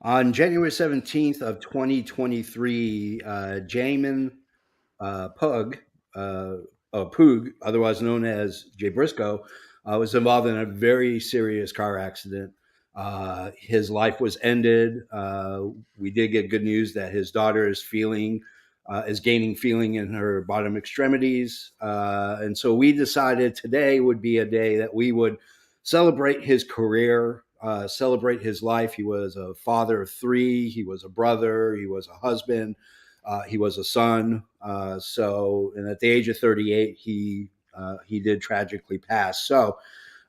On January 17th of 2023, Jamin Pugh, Pugh, otherwise known as Jay Briscoe, was involved in a very serious car accident. His life was ended. We did get good news that his daughter is gaining feeling in her bottom extremities, and so we decided today would be a day that we would celebrate his career, celebrate his life. He was a father of three. He was a brother. He was a husband. He was a son. And at the age of 38, he did tragically pass. So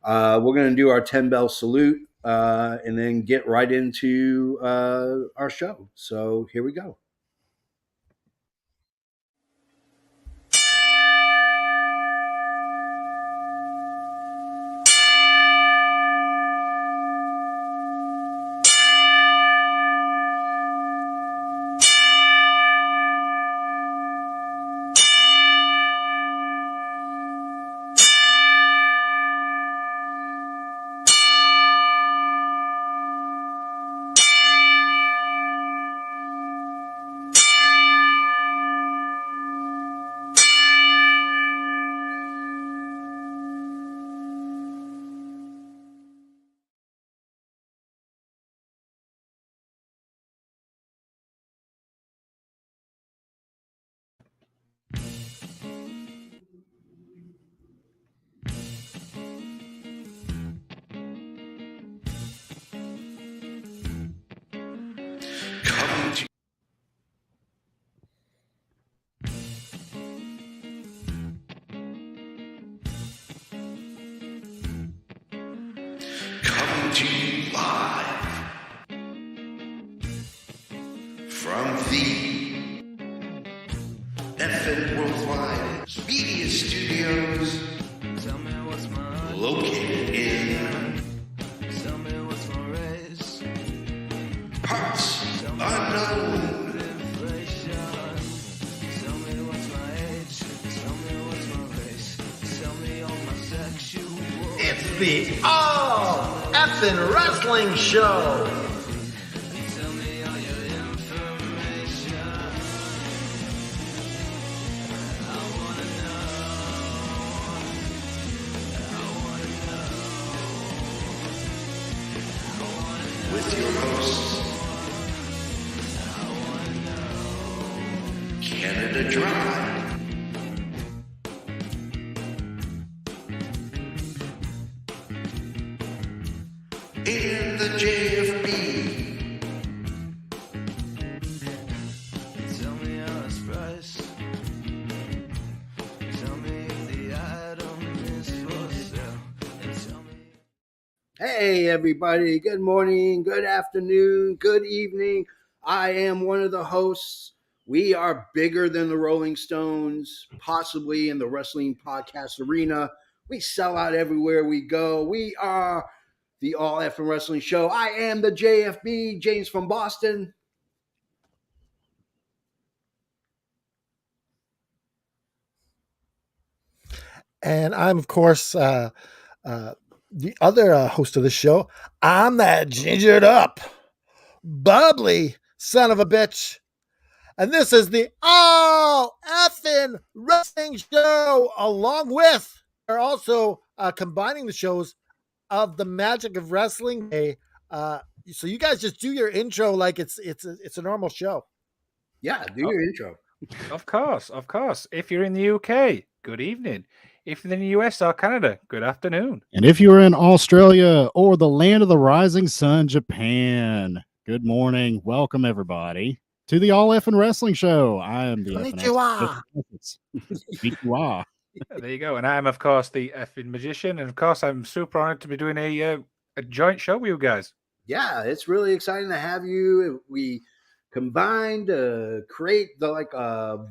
we're going to do our 10 bell salute and then get right into our show. So here we go. Coming to you live from the FN Worldwide Media Studios, located in parts unknown. It's the All Effin' Wrestling Show. With your hosts, Canada Dry, in the JFB. Tell me how it's priced. Tell me if the item is for sale. And tell me. Hey, everybody. Good morning, good afternoon, good evening. I am one of the hosts. We are bigger than the Rolling Stones, possibly in the wrestling podcast arena. We sell out everywhere we go. We are the All F and Wrestling Show. I am the JFB, James from Boston. And I'm, of course, the other host of the show. I'm that gingered up, bubbly son of a bitch. And this is the All Effin' Wrestling Show, along with, we're also combining the shows of the Magic of Wrestling Day. So you guys just do your intro like it's a normal show. Yeah, do your intro. Of course, of course. If you're in the UK, good evening. If you're in the US or Canada, good afternoon. And if you're in Australia or the land of the rising sun, Japan, good morning. Welcome, everybody, to the All Effin' Wrestling Show. I am the Konnichiwa. Konnichiwa. There you go. And I'm, of course, the effing magician. And, of course, I'm super honored to be doing a joint show with you guys. Yeah, it's really exciting to have you. We combined to create the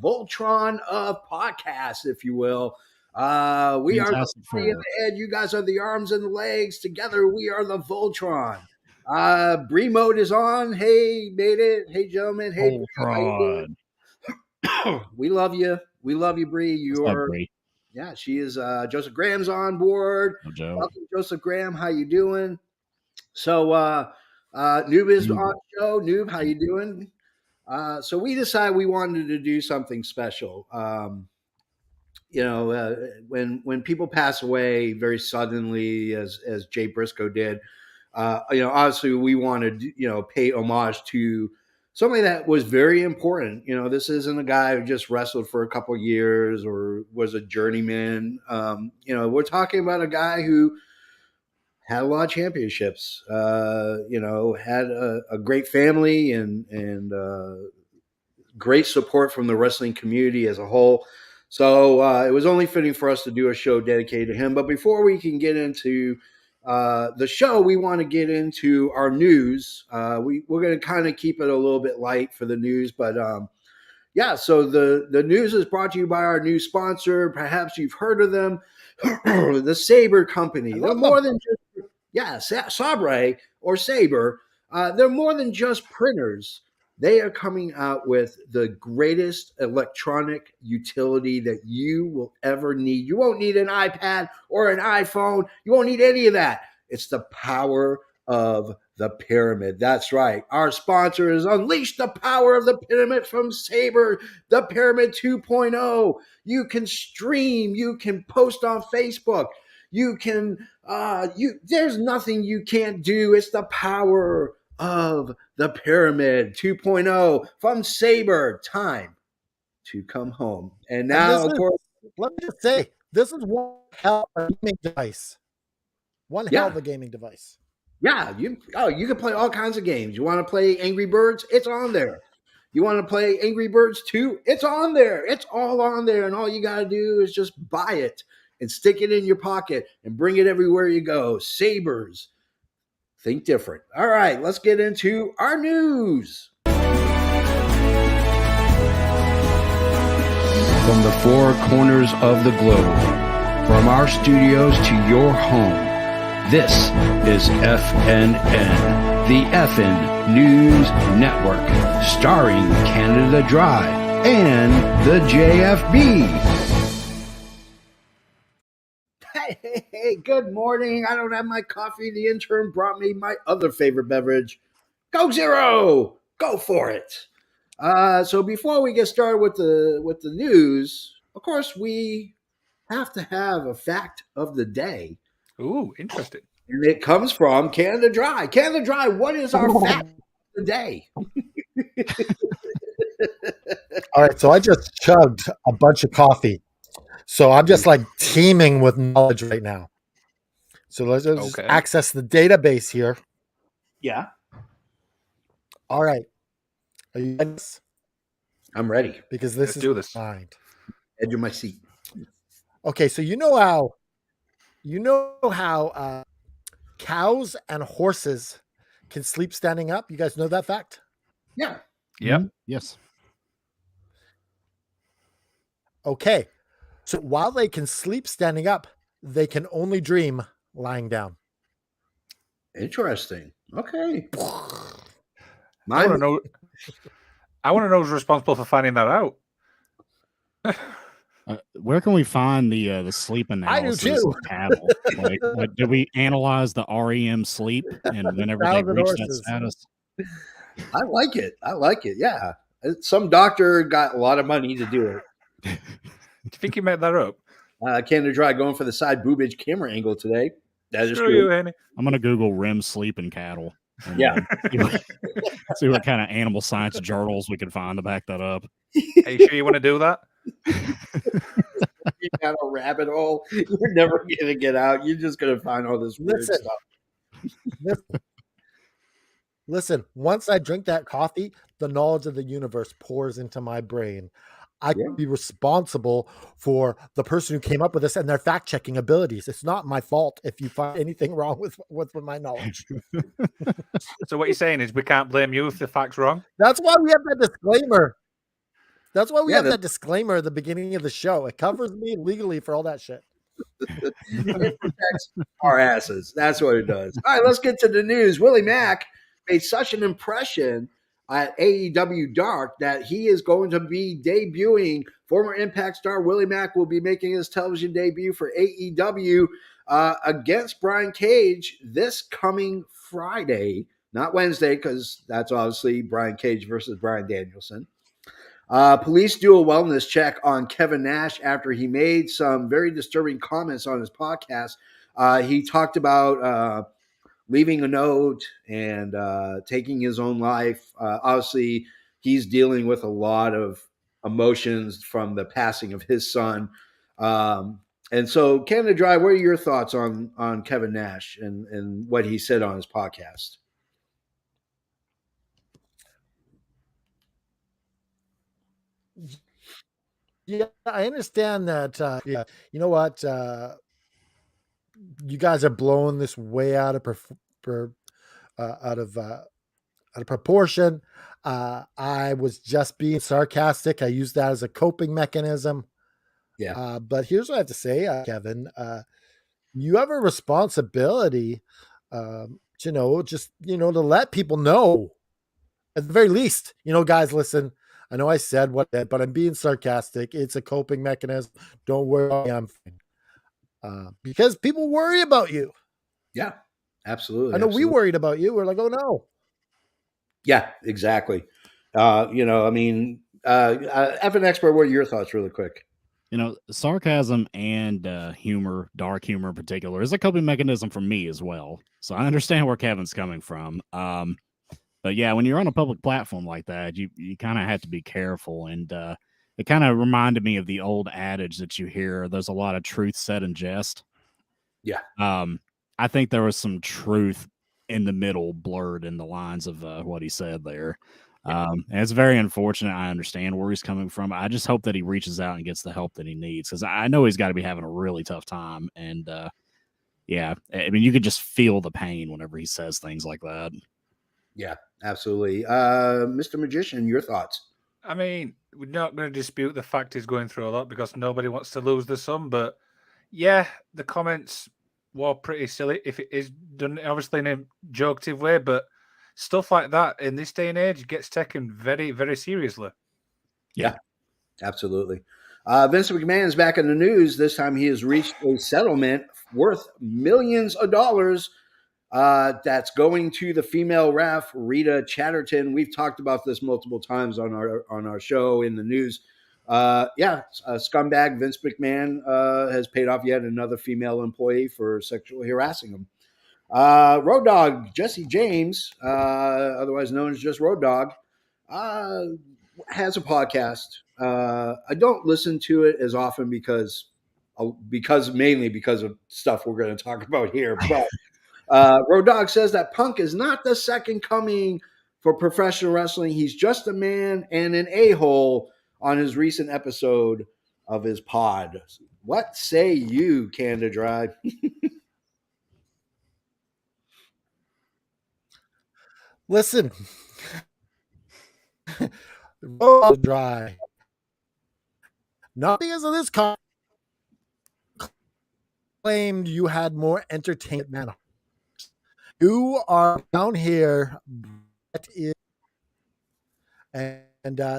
Voltron of podcasts, if you will. We are the Fantastic body and Four. the head. You guys are the arms and the legs. Together, we are the Voltron. Bree mode is on. Hey, made it. Hey, gentlemen. Hey, how you doing? We love you. We love you, Bree. What's up, Bree? Yeah, she is. Joseph Graham's on board. Oh, Joe. Welcome, Joseph Graham. How you doing? So Noob is on the show. Noob, how you doing? So we decided we wanted to do something special. When people pass away very suddenly, as Jay Briscoe did, obviously we wanted pay homage to somebody that was very important. This isn't a guy who just wrestled for a couple years or was a journeyman. We're talking about a guy who had a lot of championships. Had a great family and great support from the wrestling community as a whole. So it was only fitting for us to do a show dedicated to him. But before we can get into the show, we want to get into our news. We're going to kind of keep it a little bit light for the news, but yeah. So the news is brought to you by our new sponsor. Perhaps you've heard of them, the Sabre Company. They're more than just Sabre or Sabre. They're more than just printers. They are coming out with the greatest electronic utility that you will ever need. You won't need an iPad or an iPhone. You won't need any of that. It's the power of the pyramid. That's right. Our sponsor is Unleash the Power of the Pyramid from Sabre, the Pyramid 2.0. You can stream. You can post on Facebook. You can, there's nothing you can't do. It's the power of the Pyramid 2.0 from Sabre. Time to come home. And now, of course, let me just say, this is one hell of a gaming device. One hell of a gaming device. Yeah, you can play all kinds of games. You want to play Angry Birds? It's on there. You want to play Angry Birds 2? It's on there. It's all on there. And all you got to do is just buy it and stick it in your pocket and bring it everywhere you go. Sabres. Think different. All right, let's get into our news. From the four corners of the globe, from our studios to your home, this is FNN, the FN News Network, starring Canada Dry and the JFB. Hey, good morning. I don't have my coffee. The intern brought me my other favorite beverage. Coke Zero. Go for it. So before we get started with the news, of course, we have to have a fact of the day. Ooh, interesting. And it comes from Canada Dry. Canada Dry, what is our fact of the day? All right, so I just chugged a bunch of coffee. So I'm just like teeming with knowledge right now. So let's just access the database here. Yeah. All right. Are you ready? I'm ready. Because this Let's do this. mind. Edge of my seat. Okay, so you know how cows and horses can sleep standing up? You guys know that fact? Yeah. Yep. Yes. Okay. So while they can sleep standing up, they can only dream lying down. Interesting. Okay. I want to know who's responsible for finding that out. Where can we find the sleep analysis? I do too. Of cattle? like, did we analyze the REM sleep and whenever they reach that status? I like it. Yeah. Some doctor got a lot of money to do it. Do you think you made that up? Canada Dry going for the side boobage camera angle today. That is Screw true. you, Henny. I'm gonna Google REM sleep in cattle. And Yeah. see what kind of animal science journals we can find to back that up. Are you sure you want to do that? You got a rabbit hole. You're never gonna get out. You're just gonna find all this weird stuff. Listen, once I drink that coffee, the knowledge of the universe pours into my brain. I can be responsible for the person who came up with this and their fact-checking abilities. It's not my fault if you find anything wrong with my knowledge. So what you're saying is we can't blame you if the fact's wrong? That's why we have that disclaimer. That's why we have that disclaimer at the beginning of the show. It covers me legally for all that shit. It protects our asses. That's what it does. All right, let's get to the news. Willie Mack made such an impression at AEW Dark that he is going to be debuting. Former Impact star Willie Mack will be making his television debut for AEW against Brian Cage this coming Friday. not Wednesday, because that's obviously Brian Cage versus Brian Danielson. Police do a wellness check on Kevin Nash after he made some very disturbing comments on his podcast. He talked about leaving a note and taking his own life. Obviously, he's dealing with a lot of emotions from the passing of his son. And so, Canada Dry, what are your thoughts on Kevin Nash and what he said on his podcast? Yeah, I understand that. Yeah, you know what? You guys are blowing this way out of per, out of proportion. I was just being sarcastic. I use that as a coping mechanism. Yeah. But here's what I have to say, Kevin. You have a responsibility, just to let people know. At the very least, guys, listen. I know I said what, but I'm being sarcastic. It's a coping mechanism. Don't worry, I'm fine. Because people worry about you. Yeah, absolutely. I know absolutely. we worried about you. We're like, oh no. Yeah, exactly. Evan Expert, what are your thoughts, really quick? Sarcasm and humor, dark humor in particular, is a coping mechanism for me as well. So I understand where Kevin's coming from. But yeah, when you're on a public platform like that, you kind of have to be careful. And it kind of reminded me of the old adage that you hear: "There's a lot of truth said in jest." Yeah. I think there was some truth in the middle, blurred in the lines of what he said there. And it's very unfortunate. I understand where he's coming from. I just hope that he reaches out and gets the help that he needs, because I know he's got to be having a really tough time. And yeah, I mean, you could just feel the pain whenever he says things like that. Yeah, absolutely. Mr. Magician, your thoughts? I mean, we're not going to dispute the fact he's going through a lot because nobody wants to lose the son. But yeah, the comments were pretty silly if it is done obviously in a jokative way. But stuff like that in this day and age gets taken very, very seriously. Yeah, absolutely. Vince McMahon is back in the news. This time he has reached a settlement worth millions of dollars that's going to the female ref, Rita Chatterton. We've talked about this multiple times on our show in the news. Scumbag Vince McMahon has paid off yet another female employee for sexually harassing him. Road Dogg Jesse James, otherwise known as just Road Dogg, has a podcast. I don't listen to it as often because mainly because of stuff we're going to talk about here. But Road Dogg says that Punk is not the second coming for professional wrestling. He's just a man and an a-hole on his recent episode of his pod. What say you, Canada Dry? Listen, Road Dry. Not because of this claimed you had more entertainment man. You are down here, and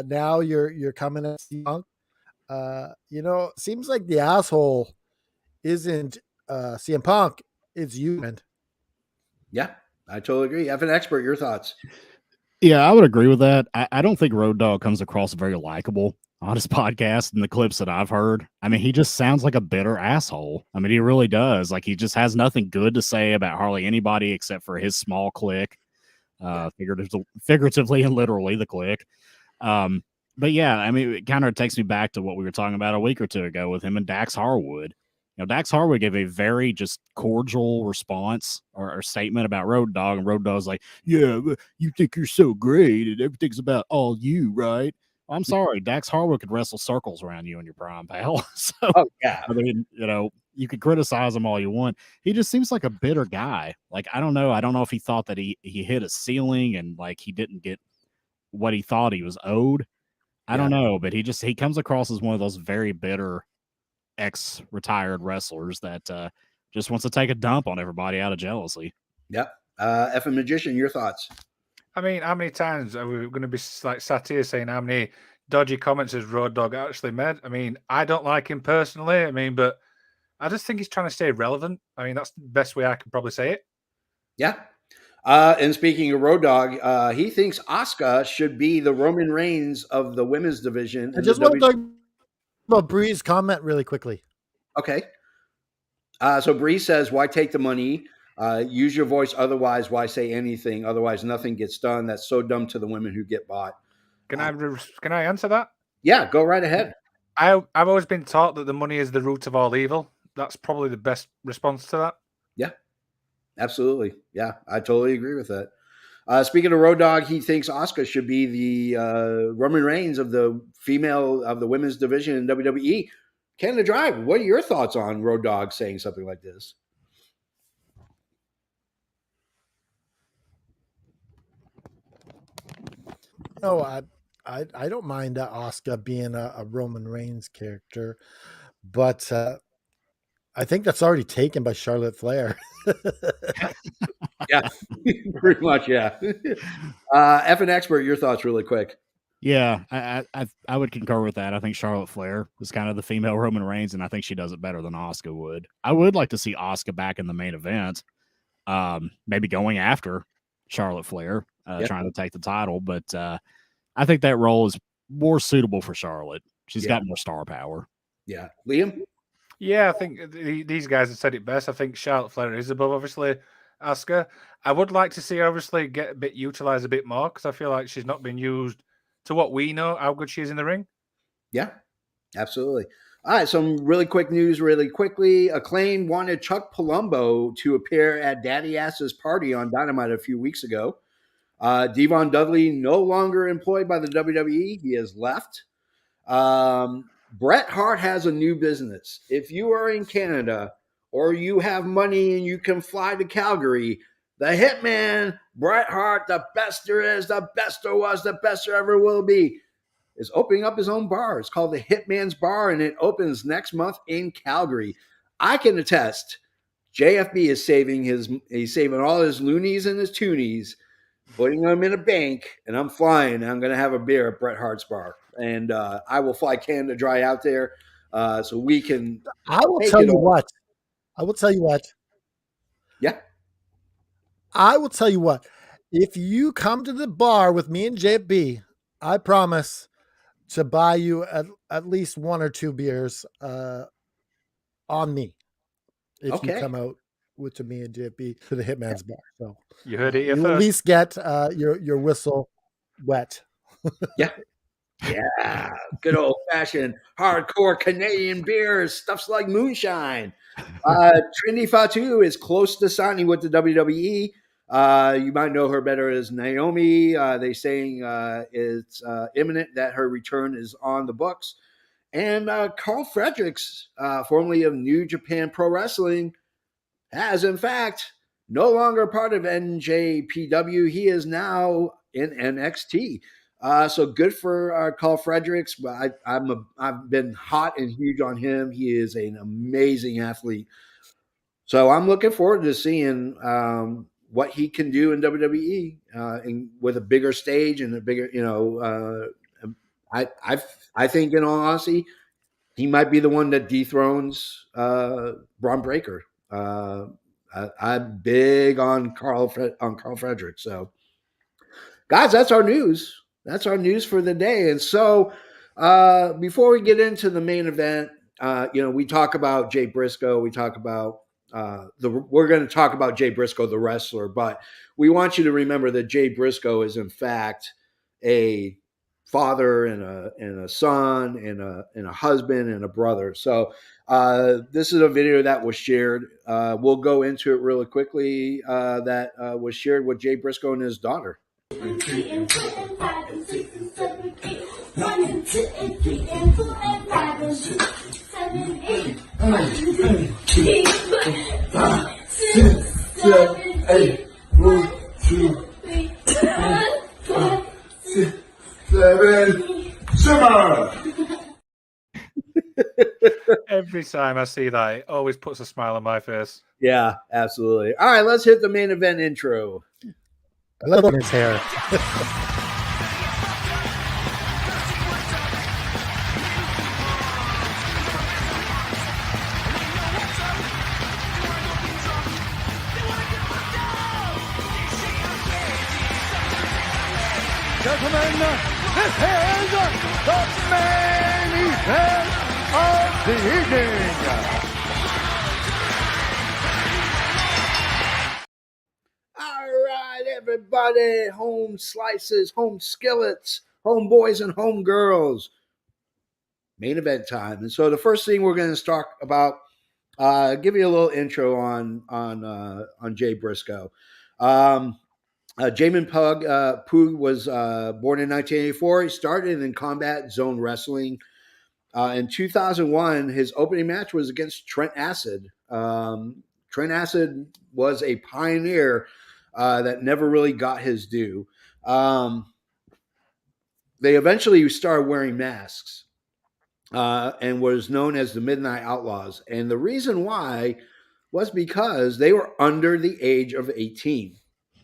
now you're coming at Punk. Seems like the asshole isn't CM Punk. It's you, man. Yeah, I totally agree. Evan Expert, your thoughts? Yeah, I would agree with that. I don't think Road Dogg comes across very likable on his podcast and the clips that I've heard. I mean, he just sounds like a bitter asshole. I mean, he really does. Like, he just has nothing good to say about hardly anybody except for his small clique, figuratively and literally the clique. But yeah, I mean, it kind of takes me back to what we were talking about a week or two ago with him and Dax Harwood. Dax Harwood gave a very just cordial response or statement about Road Dogg, and Road Dogg's like, "Yeah, you think you're so great, and everything's about all you, right?" Well, I'm sorry, Dax Harwood could wrestle circles around you in your prime, pal. So, yeah, I mean, you could criticize him all you want. He just seems like a bitter guy. Like, I don't know if he thought that he hit a ceiling and like he didn't get what he thought he was owed. I don't know, but he comes across as one of those very bitter ex-retired wrestlers that just wants to take a dump on everybody out of jealousy. Yep. Effing Magician, your thoughts? I mean, how many times are we going to be like sat here saying how many dodgy comments has Road Dogg actually made? I mean, I don't like him personally. I mean, but I just think he's trying to stay relevant. I mean, that's the best way I can probably say it. Yeah. And speaking of Road Dogg, he thinks Asuka should be the Roman Reigns of the women's division. I In just the want to talk about Bree's comment really quickly. Okay. So Bree says, "Why take the money? Use your voice. Otherwise, why say anything? Otherwise, nothing gets done. That's so dumb to the women who get bought." Can I answer that? Yeah, go right ahead. I've always been taught that the money is the root of all evil. That's probably the best response to that. Yeah, absolutely. Yeah, I totally agree with that. Speaking of Road Dogg, he thinks Asuka should be the Roman Reigns of the women's division in WWE. Canada Drive, what are your thoughts on Road Dogg saying something like this? No, I don't mind Asuka being a Roman Reigns character, but I think that's already taken by Charlotte Flair. Yeah, pretty much. Yeah. F and Expert, your thoughts really quick. Yeah, I would concur with that. I think Charlotte Flair is kind of the female Roman Reigns, and I think she does it better than Asuka would. I would like to see Asuka back in the main event, maybe going after Charlotte Flair, trying to take the title. But I think that role is more suitable for Charlotte. She's got more star power. Yeah, Liam. Yeah, I think these guys have said it best. I think Charlotte Flair is above, obviously, Asuka. I would like to see her, obviously, get utilized a bit more because I feel like she's not been used to what we know how good she is in the ring. Yeah, absolutely. All right, some really quick news really quickly. Acclaim wanted Chuck Palumbo to appear at Daddy Ass's party on Dynamite a few weeks ago. Devon Dudley no longer employed by the WWE. He has left. Bret Hart has a new business. If you are in Canada or you have money and you can fly to Calgary, the Hitman, Bret Hart, the best there is, the best there was, the best there ever will be, is opening up his own bar. It's called the Hitman's Bar, and it opens next month in Calgary. I can attest, JFB is saving all his loonies and his toonies, putting them in a bank, and I'm flying. And I'm going to have a beer at Bret Hart's bar, and I will fly Canada Dry out there so we can. I will tell you what. Yeah. I will tell you what. If you come to the bar with me and JFB, I promise to buy you at least one or two beers on me. If you come out with me and JFB to the Hitman's Bar. So you heard it here you first. at least get your whistle wet. Yeah. Yeah. Good old fashioned hardcore Canadian beers, stuffs like moonshine. Trinity Fatu is close to signing with the WWE. You might know her better as Naomi. They saying it's imminent that her return is on the books. And Carl Fredericks, formerly of New Japan Pro Wrestling, has in fact no longer part of NJPW. He is now in NXT. So good for Carl Fredericks. I've been hot and huge on him. He is an amazing athlete. So I'm looking forward to seeing what he can do in WWE and with a bigger stage and a bigger, I think in all honesty, he might be the one that dethrones Braun Breaker. I'm big on Carl Fredericks. So, guys, that's our news. That's our news for the day. And so, before we get into the main event, we talk about Jay Briscoe. We talk about we're going to talk about Jay Briscoe, the wrestler, but we want you to remember that Jay Briscoe is in fact a father and a son and a husband and a brother. So this is a video that was shared. We'll go into it really quickly. That was shared with Jay Briscoe and his daughter. Every time I see that, it always puts a smile on my face. Yeah, absolutely. All right, let's hit the main event intro. I love his hair. this is the main event of the evening. All right, everybody, home slices, home skillets, home boys and home girls. Main event time. And so the first thing we're going to talk about, give you a little intro on Jay Briscoe. Jamin Pugh was born in 1984. He started in combat zone wrestling. In 2001, his opening match was against Trent Acid. Trent Acid was a pioneer that never really got his due. They eventually started wearing masks and was known as the Midnight Outlaws. And the reason why was because they were under the age of 18.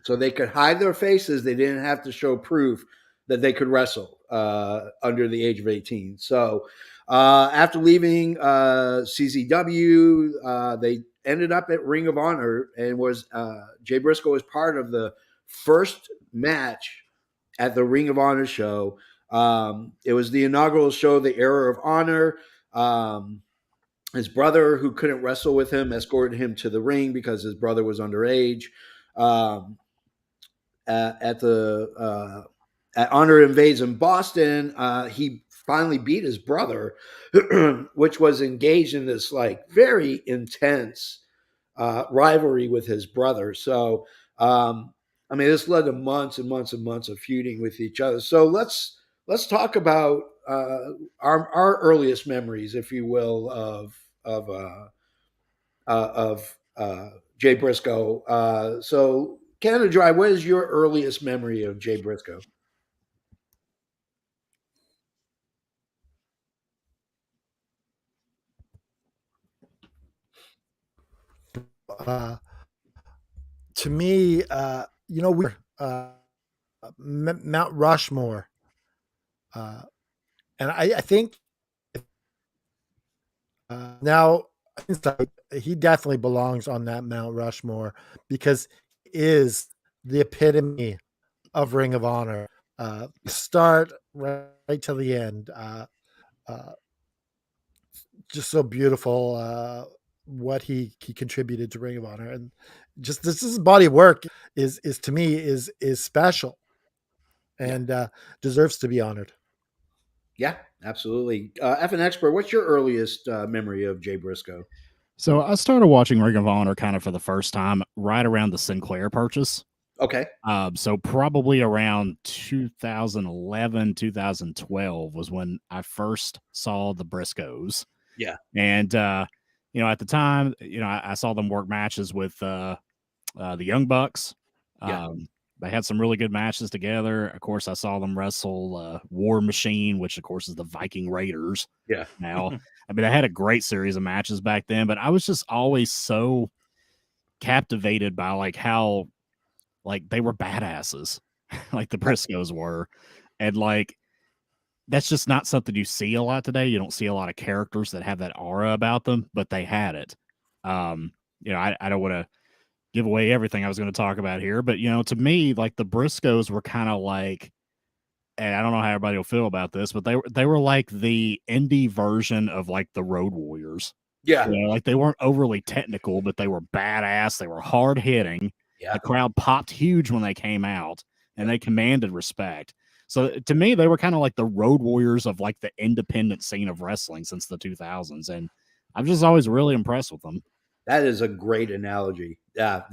So they could hide their faces. They didn't have to show proof that they could wrestle under the age of 18. So after leaving CZW, they ended up at Ring of Honor, and was Jay Briscoe was part of the first match at the Ring of Honor show. It was the inaugural show, the Era of Honor. His brother, who couldn't wrestle with him, escorted him to the ring because his brother was underage. At Honor Invades in Boston, he finally beat his brother, which was engaged in this like very intense rivalry with his brother. So, I mean, this led to months and months and months of feuding with each other. So let's talk about our earliest memories, if you will, of Jay Briscoe. So, Canada Dry, what is your earliest memory of Jay Briscoe? To me, we Mount Rushmore, and I think now he definitely belongs on that Mount Rushmore because he is the epitome of Ring of Honor. Start right till the end. Just so beautiful what he contributed to Ring of Honor, and just this is body of work is to me is special and deserves to be honored. Yeah, absolutely. F an expert, what's your earliest memory of Jay Briscoe? So I started watching Ring of Honor kind of for the first time right around the Sinclair purchase. Okay. So probably around 2011, 2012 was when I first saw the Briscoes. Yeah. And, at the time, I saw them work matches with the Young Bucks. Yeah. They had some really good matches together. Of course, I saw them wrestle War Machine, which, of course, is the Viking Raiders. Yeah. Now, I mean, they had a great series of matches back then, but I was just always so captivated by like how like they were badasses, like the Briscoes were. And like that's just not something you see a lot today. You don't see a lot of characters that have that aura about them, but they had it. I don't want to give away everything I was going to talk about here, but to me, like the Briscoes were kind of like, and I don't know how everybody will feel about this, but they were like the indie version of like the Road Warriors. Yeah. Like they weren't overly technical, but they were badass. They were hard hitting. Yeah. The crowd popped huge when they came out, and they commanded respect. So to me, they were kind of like the Road Warriors of like the independent scene of wrestling since the 2000s, and I'm just always really impressed with them. That is a great analogy. Yeah,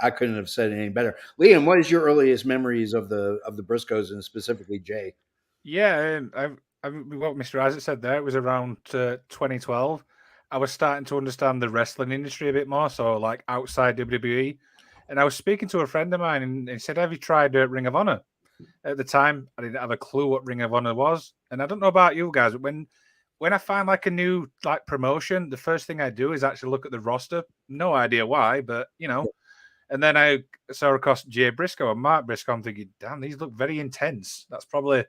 I couldn't have said it any better. Liam, what is your earliest memories of the Briscoes and specifically Jay? Yeah, what Mr. Isaac said there, it was around 2012. I was starting to understand the wrestling industry a bit more, so like outside WWE. And I was speaking to a friend of mine, and he said, "Have you tried Ring of Honor?" At the time, I didn't have a clue what Ring of Honor was, and I don't know about you guys, but when I find like a new like promotion, the first thing I do is actually look at the roster. No idea why, but And then I saw across Jay Briscoe and Mark Briscoe. I'm thinking, damn, these look very intense. That's probably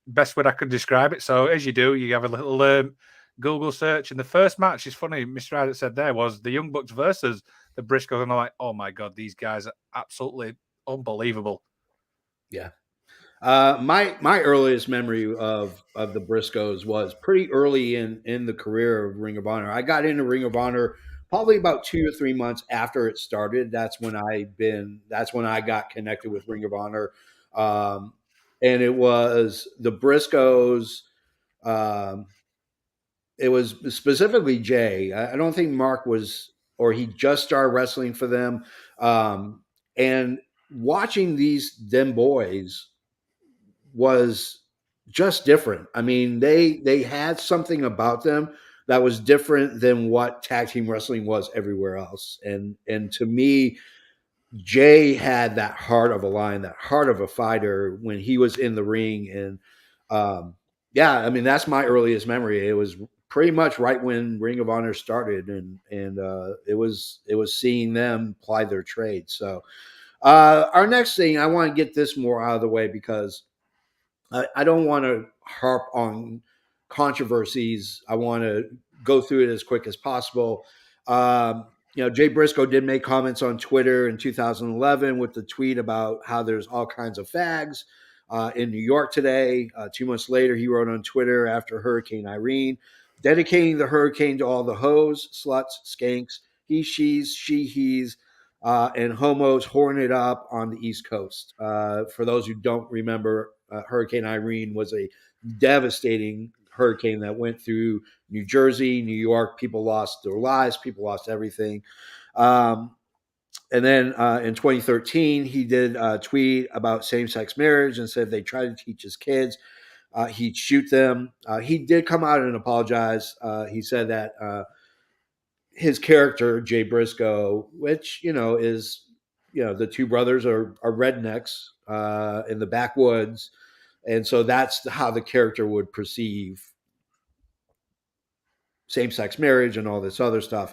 best way I could describe it. So as you do, you have a little Google search, and the first match is funny. Mr. Isaac said there was the Young Bucks versus the Briscoes, and I'm like, oh my god, these guys are absolutely unbelievable. Yeah. My earliest memory of the Briscoes was pretty early in the career of Ring of Honor. I got into Ring of Honor probably about 2 or 3 months after it started. That's when I got connected with Ring of Honor, um, and it was the Briscoes. Um, it was specifically Jay. I don't think Mark was, or he just started wrestling for them. And watching these them boys was just different. I mean, they had something about them that was different than what tag team wrestling was everywhere else. And to me, Jay had that heart of a lion, that heart of a fighter when he was in the ring. And yeah, I mean, that's my earliest memory. It was pretty much right when Ring of Honor started, and it was seeing them ply their trade. So our next thing, I want to get this more out of the way because I don't want to harp on controversies. I want to go through it as quick as possible. Jay Briscoe did make comments on Twitter in 2011 with the tweet about how there's all kinds of fags in New York today. 2 months later, he wrote on Twitter after Hurricane Irene, dedicating the hurricane to all the hoes, sluts, skanks, he, she's, she, he's, and homos horning it up on the East Coast. For those who don't remember, Hurricane Irene was a devastating hurricane that went through New Jersey, New York. People lost their lives, people lost everything. And then in 2013, he did a tweet about same sex marriage and said they tried to teach his kids. He'd shoot them. He did come out and apologize. He said that his character Jay Briscoe, which is the two brothers are rednecks in the backwoods, and so that's how the character would perceive same-sex marriage and all this other stuff.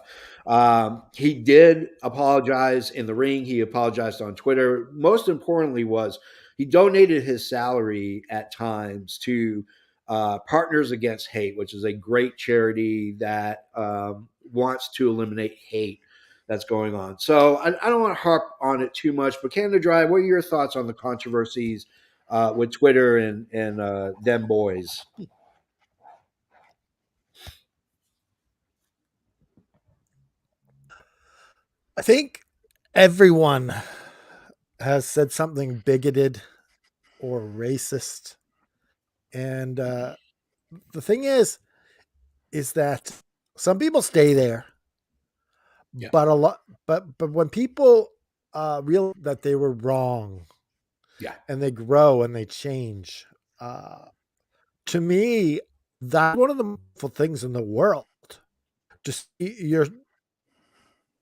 He did apologize in the ring. He apologized on Twitter. Most importantly was he donated his salary at times to Partners Against Hate, which is a great charity that wants to eliminate hate that's going on. So I don't want to harp on it too much, but Canada Dry, what are your thoughts on the controversies with Twitter and them boys? I think everyone has said something bigoted or racist. And the thing is that some people stay there, Yeah. but a lot, but when people realize that they were wrong, Yeah. and they grow and they change, to me, that's one of the beautiful things in the world. Just you're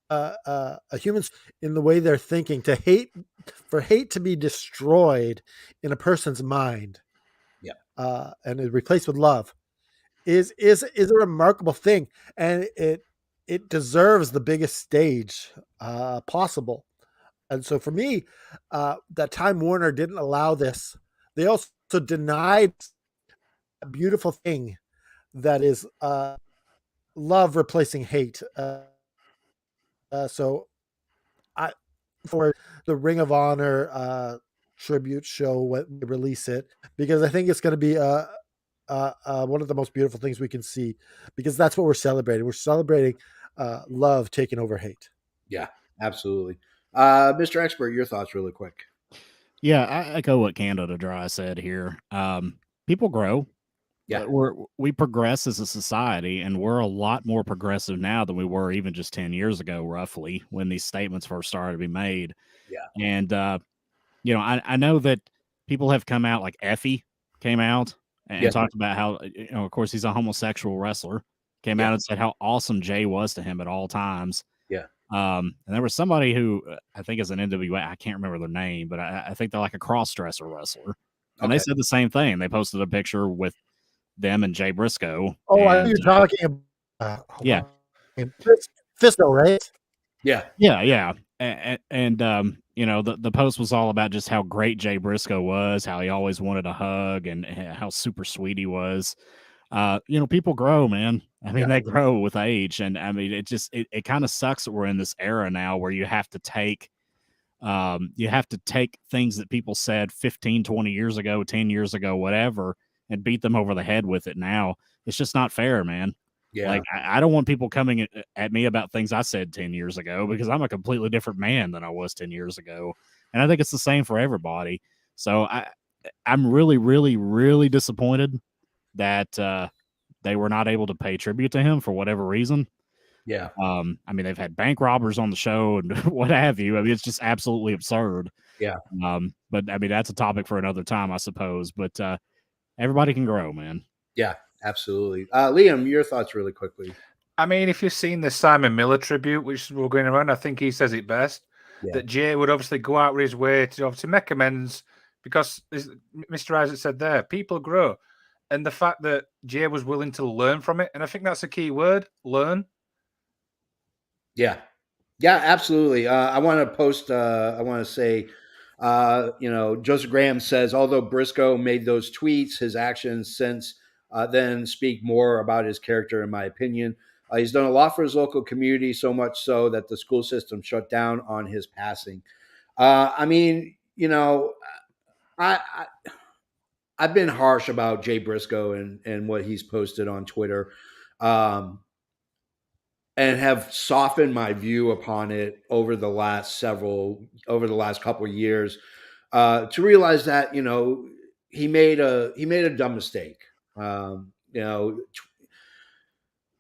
a humans in the way they're thinking for hate to be destroyed in a person's mind, Yeah. and is replaced with love is a remarkable thing, and it deserves the biggest stage possible. And so for me, that Time Warner didn't allow this. They also denied a beautiful thing that is love replacing hate. So I for the Ring of Honor tribute show when they release it, because I think it's going to be one of the most beautiful things we can see, because that's what we're celebrating. We're celebrating love taking over hate. Yeah, absolutely. Mr. Expert, your thoughts really quick. Yeah, I echo what Canada Dry said here. People grow. Yeah. We progress as a society, and we're a lot more progressive now than we were even just 10 years ago, roughly, when these statements first started to be made. Yeah. And I know that people have come out, like Effie came out and Yeah. talked about how, of course, he's a homosexual wrestler, came Yeah. out and said how awesome Jay was to him at all times. Yeah. And there was somebody who I think is an NWA, I can't remember their name, but I think they're like a cross-dresser wresler. And they Okay. said the same thing. They posted a picture with them and Jay Briscoe. Oh, I know and, you're talking about yeah. Fisto, right? Yeah. Yeah. And the post was all about just how great Jay Briscoe was, how he always wanted a hug, and how super sweet he was. People grow, man. I mean, Yeah. they grow with age, and I mean, it kind of sucks that we're in this era now where you have to take You have to take things that people said 15, 20 years ago, 10 years ago, whatever, and beat them over the head with it now. It's just not fair, man. Yeah. Like, I don't want people coming at me about things I said 10 years ago because I'm a completely different man than I was 10 years ago. And I think it's the same for everybody. So I'm really, really, really disappointed that they were not able to pay tribute to him for whatever reason. Yeah. I mean, they've had bank robbers on the show and what have you. I mean, it's just absolutely absurd. Yeah. But I mean, that's a topic for another time, I suppose. But everybody can grow, man. Yeah, absolutely. Liam, your thoughts really quickly. I mean, if you've seen the Simon Miller tribute, which we're going around, I think he says it best. Yeah. That Jay would obviously go out of his way to obviously make amends because, as Mr. Isaac said there, people grow. And the fact that Jay was willing to learn from it, and I think that's a key word, learn. Yeah. Yeah, absolutely. I want to post, I want to say, Joseph Graham says, although Briscoe made those tweets, his actions since then speak more about his character, in my opinion. He's done a lot for his local community, so much so that the school system shut down on his passing. I mean, I've been harsh about Jay Briscoe and what he's posted on Twitter. And have softened my view upon it over the last couple of years, to realize that he made a dumb mistake.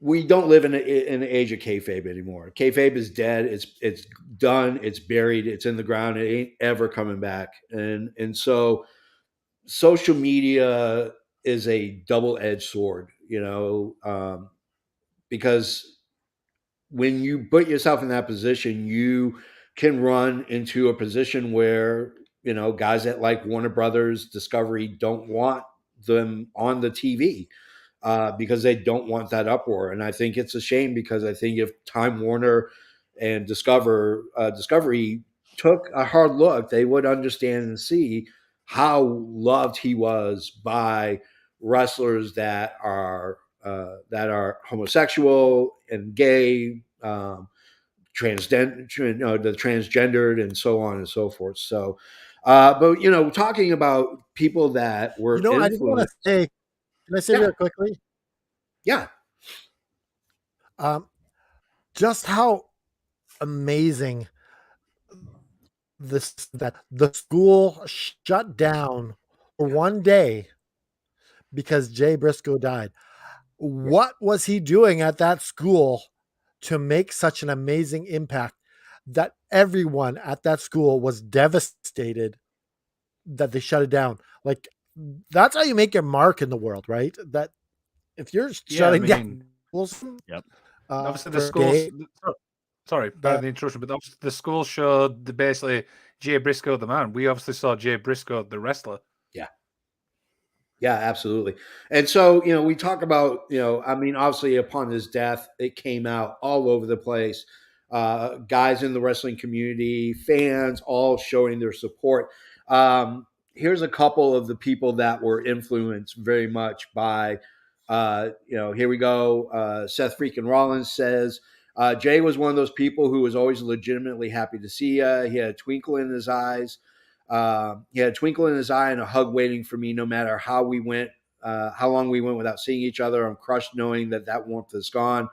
We don't live in the age of kayfabe anymore. Kayfabe is dead. It's done. It's buried. It's in the ground. It ain't ever coming back. And so social media is a double-edged sword, because when you put yourself in that position, you can run into a position where, guys that like Warner Brothers Discovery don't want them on the TV because they don't want that uproar. And I think it's a shame because I think if Time Warner and Discovery took a hard look, they would understand and see how loved he was by wrestlers that are homosexual and gay, the transgendered, and so on and so forth. So, but talking about people that were I just want to influenced. say, can I say Yeah. real quickly? Yeah, Just how amazing that the school shut down for one day because Jay Briscoe died. What was he doing at that school to make such an amazing impact that everyone at that school was devastated that they shut it down? Like, that's how you make your mark in the world, right? That if you're shutting down schools, Yep. Obviously, the for schools. gay, Sorry, pardon the intrusion, but obviously the school showed basically Jay Briscoe the man. We obviously saw Jay Briscoe the wrestler. Yeah, absolutely. And so, we talk about, I mean, obviously upon his death, it came out all over the place. Guys in the wrestling community, fans, all showing their support. Here's a couple of the people that were influenced very much by, here we go. Seth freaking Rollins says, Jay was one of those people who was always legitimately happy to see you. He had a twinkle in his eyes. He had a twinkle in his eye and a hug waiting for me no matter how long we went without seeing each other. I'm crushed knowing that warmth is gone.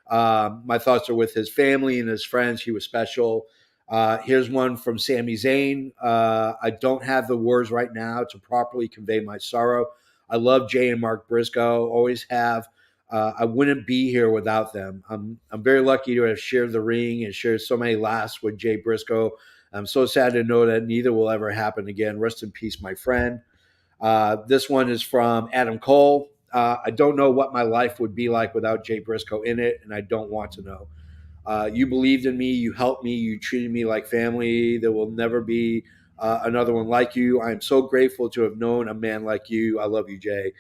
My thoughts are with his family and his friends. He was special. Here's one from Sami Zayn. I don't have the words right now to properly convey my sorrow. I love Jay and Mark Briscoe, always have. I wouldn't be here without them. I'm very lucky to have shared the ring and shared so many laughs with Jay Briscoe. I'm so sad to know that neither will ever happen again. Rest in peace, my friend. This one is from Adam Cole. I don't know what my life would be like without Jay Briscoe in it, and I don't want to know. You believed in me. You helped me. You treated me like family. There will never be another one like you. I am so grateful to have known a man like you. I love you, Jay.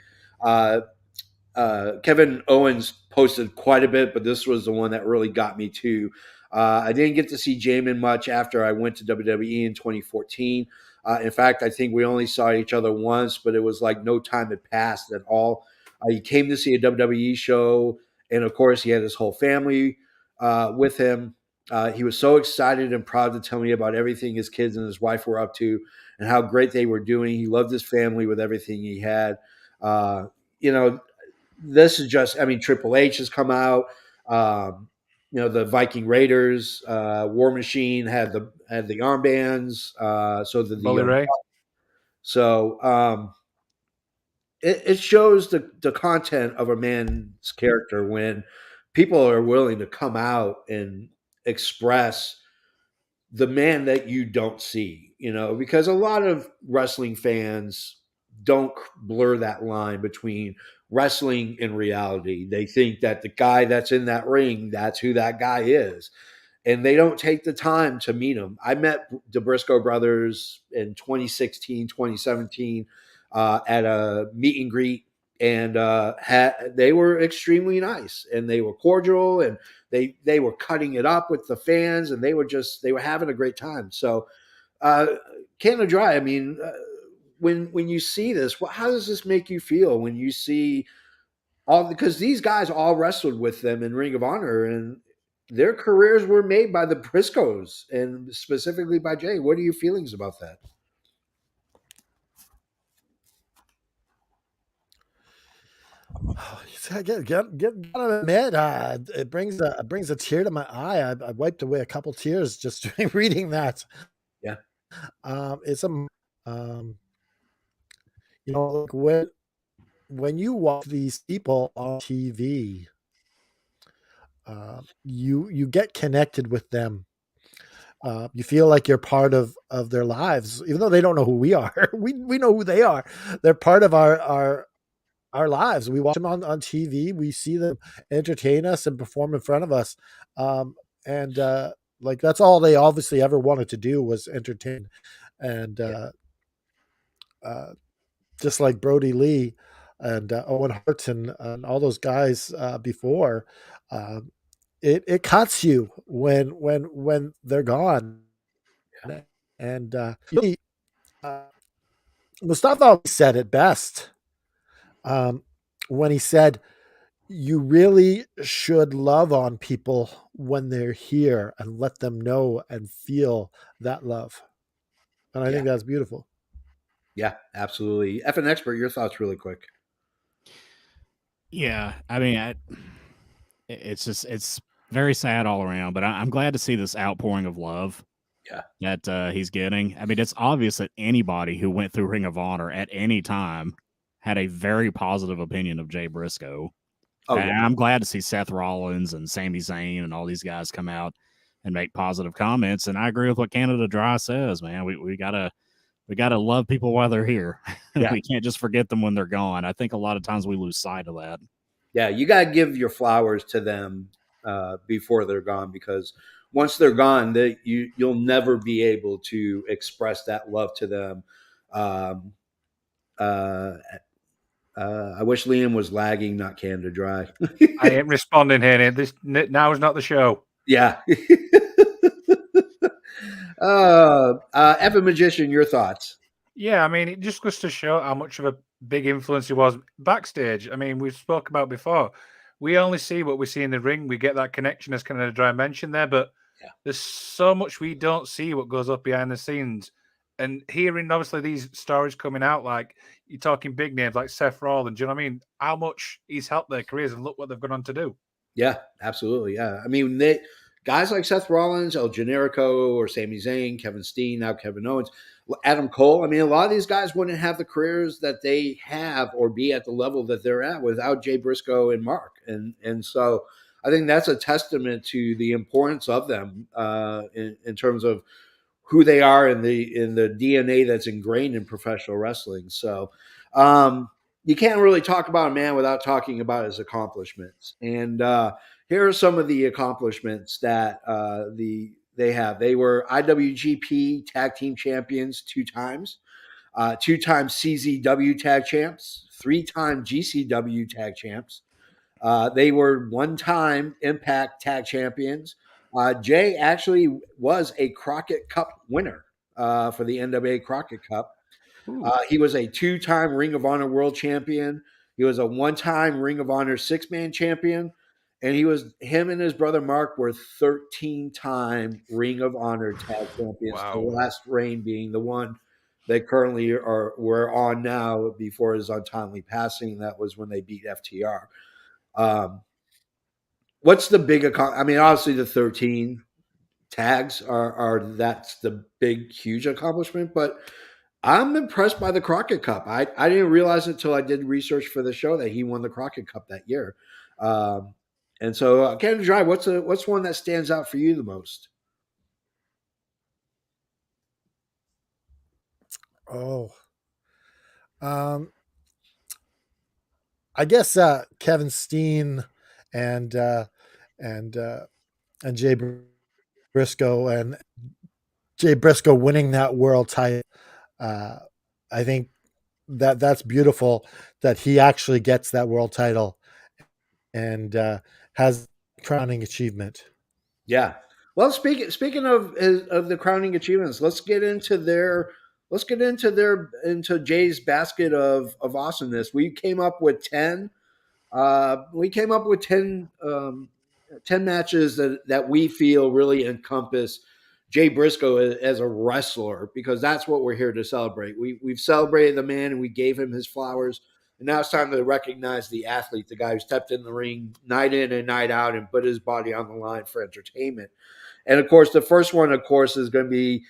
Kevin Owens posted quite a bit, but this was the one that really got me too. I didn't get to see Jamin much after I went to WWE in 2014. In fact, I think we only saw each other once, but it was like no time had passed at all. He came to see a WWE show, and of course, he had his whole family with him. He was so excited and proud to tell me about everything his kids and his wife were up to and how great they were doing. He loved his family with everything he had. Uh, you know, this is just, I mean, Triple H has come out. Um, the Viking Raiders, War Machine had the armbands. So did the Bully Young. Ray. So it shows the content of a man's character when people are willing to come out and express the man that you don't see, because a lot of wrestling fans don't blur that line between wrestling and reality. They think that the guy that's in that ring, that's who that guy is. And they don't take the time to meet him. I met the Briscoe brothers in 2016, 2017 at a meet and greet, and they were extremely nice and they were cordial, and they were cutting it up with the fans, and they were having a great time. So uh, Canada Dry, I mean, when you see this, how does this make you feel when you see all, because these guys all wrestled with them in Ring of Honor, and their careers were made by the Briscoes and specifically by Jay. What are your feelings about that? Gotta admit, it brings a tear to my eye. I wiped away a couple tears just reading that. Yeah. It's a, um, like when you watch these people on TV, you get connected with them. You feel like you're part of their lives, even though they don't know who we are. We know who they are. They're part of our lives. We watch them on TV. We see them entertain us and perform in front of us. And like that's all they obviously ever wanted to do was entertain. And uh, just like Brody Lee and Owen Hart and all those guys before, um, it cuts you when they're gone. And really, uh, Mustafa always said it best when he said, "You really should love on people when they're here and let them know and feel that love." And I Yeah. think that's beautiful. Yeah, absolutely. F an expert, your thoughts really quick. Yeah, I mean, it's very sad all around, but I'm glad to see this outpouring of love Yeah. that he's getting. I mean, it's obvious that anybody who went through Ring of Honor at any time had a very positive opinion of Jay Briscoe. Oh, And yeah. I'm glad to see Seth Rollins and Sami Zayn and all these guys come out and make positive comments. And I agree with what Canada Dry says, man. We gotta love people while they're here. Yeah. We can't just forget them when they're gone. I think a lot of times we lose sight of that. Yeah, you got to give your flowers to them before they're gone, because once they're gone, you'll never be able to express that love to them. Um, uh, I wish Liam was lagging, not Canada Dry. I ain't responding here. This now is not the show. Yeah. Evan Magician, your thoughts? Yeah, I mean, it just goes to show how much of a big influence he was backstage. I mean, we spoke about before. We only see what we see in the ring. We get that connection, as kind of Dry mentioned there, but there's so much we don't see what goes up behind the scenes. And hearing obviously these stories coming out, like you're talking big names like Seth Rollins, do you know what I mean? How much he's helped their careers, and look what they've gone on to do. Yeah, absolutely. Yeah. I mean, guys like Seth Rollins, El Generico, or Sami Zayn, Kevin Steen, now Kevin Owens, Adam Cole. I mean, a lot of these guys wouldn't have the careers that they have or be at the level that they're at without Jay Briscoe and Mark. And so I think that's a testament to the importance of them in terms of who they are in the DNA that's ingrained in professional wrestling. So you can't really talk about a man without talking about his accomplishments. And here are some of the accomplishments that they have. They were IWGP Tag Team Champions 2 times, 2-time CZW Tag Champs, 3-time GCW Tag Champs. They were 1-time Impact Tag Champions. Jay actually was a Crockett Cup winner for the NWA Crockett Cup. He was a 2-time Ring of Honor World Champion. He was a 1-time Ring of Honor 6-man champion. and him and his brother Mark were 13-time Ring of Honor tag champions. The Wow. last reign being the one they currently we're on now before his untimely passing. That was when they beat FTR. Um, what's the big? I mean, obviously the 13 tags are that's the big huge accomplishment, but I'm impressed by the Crockett Cup. I didn't realize until I did research for the show that he won the Crockett Cup that year. Um, and so, Canada Dry, what's one that stands out for you the most? Oh, um, I guess Kevin Steen and uh, and uh, and Briscoe and Jay Briscoe winning that world title. Uh, I think that's beautiful that he actually gets that world title and has crowning achievement. Yeah. Well, speaking of the crowning achievements, let's get into Jay's basket of awesomeness. We came up with 10 matches that we feel really encompass Jay Briscoe as a wrestler, because that's what we're here to celebrate. We've celebrated the man and we gave him his flowers. And now it's time to recognize the athlete, the guy who stepped in the ring night in and night out and put his body on the line for entertainment. And of course, the first one, of course, is going to be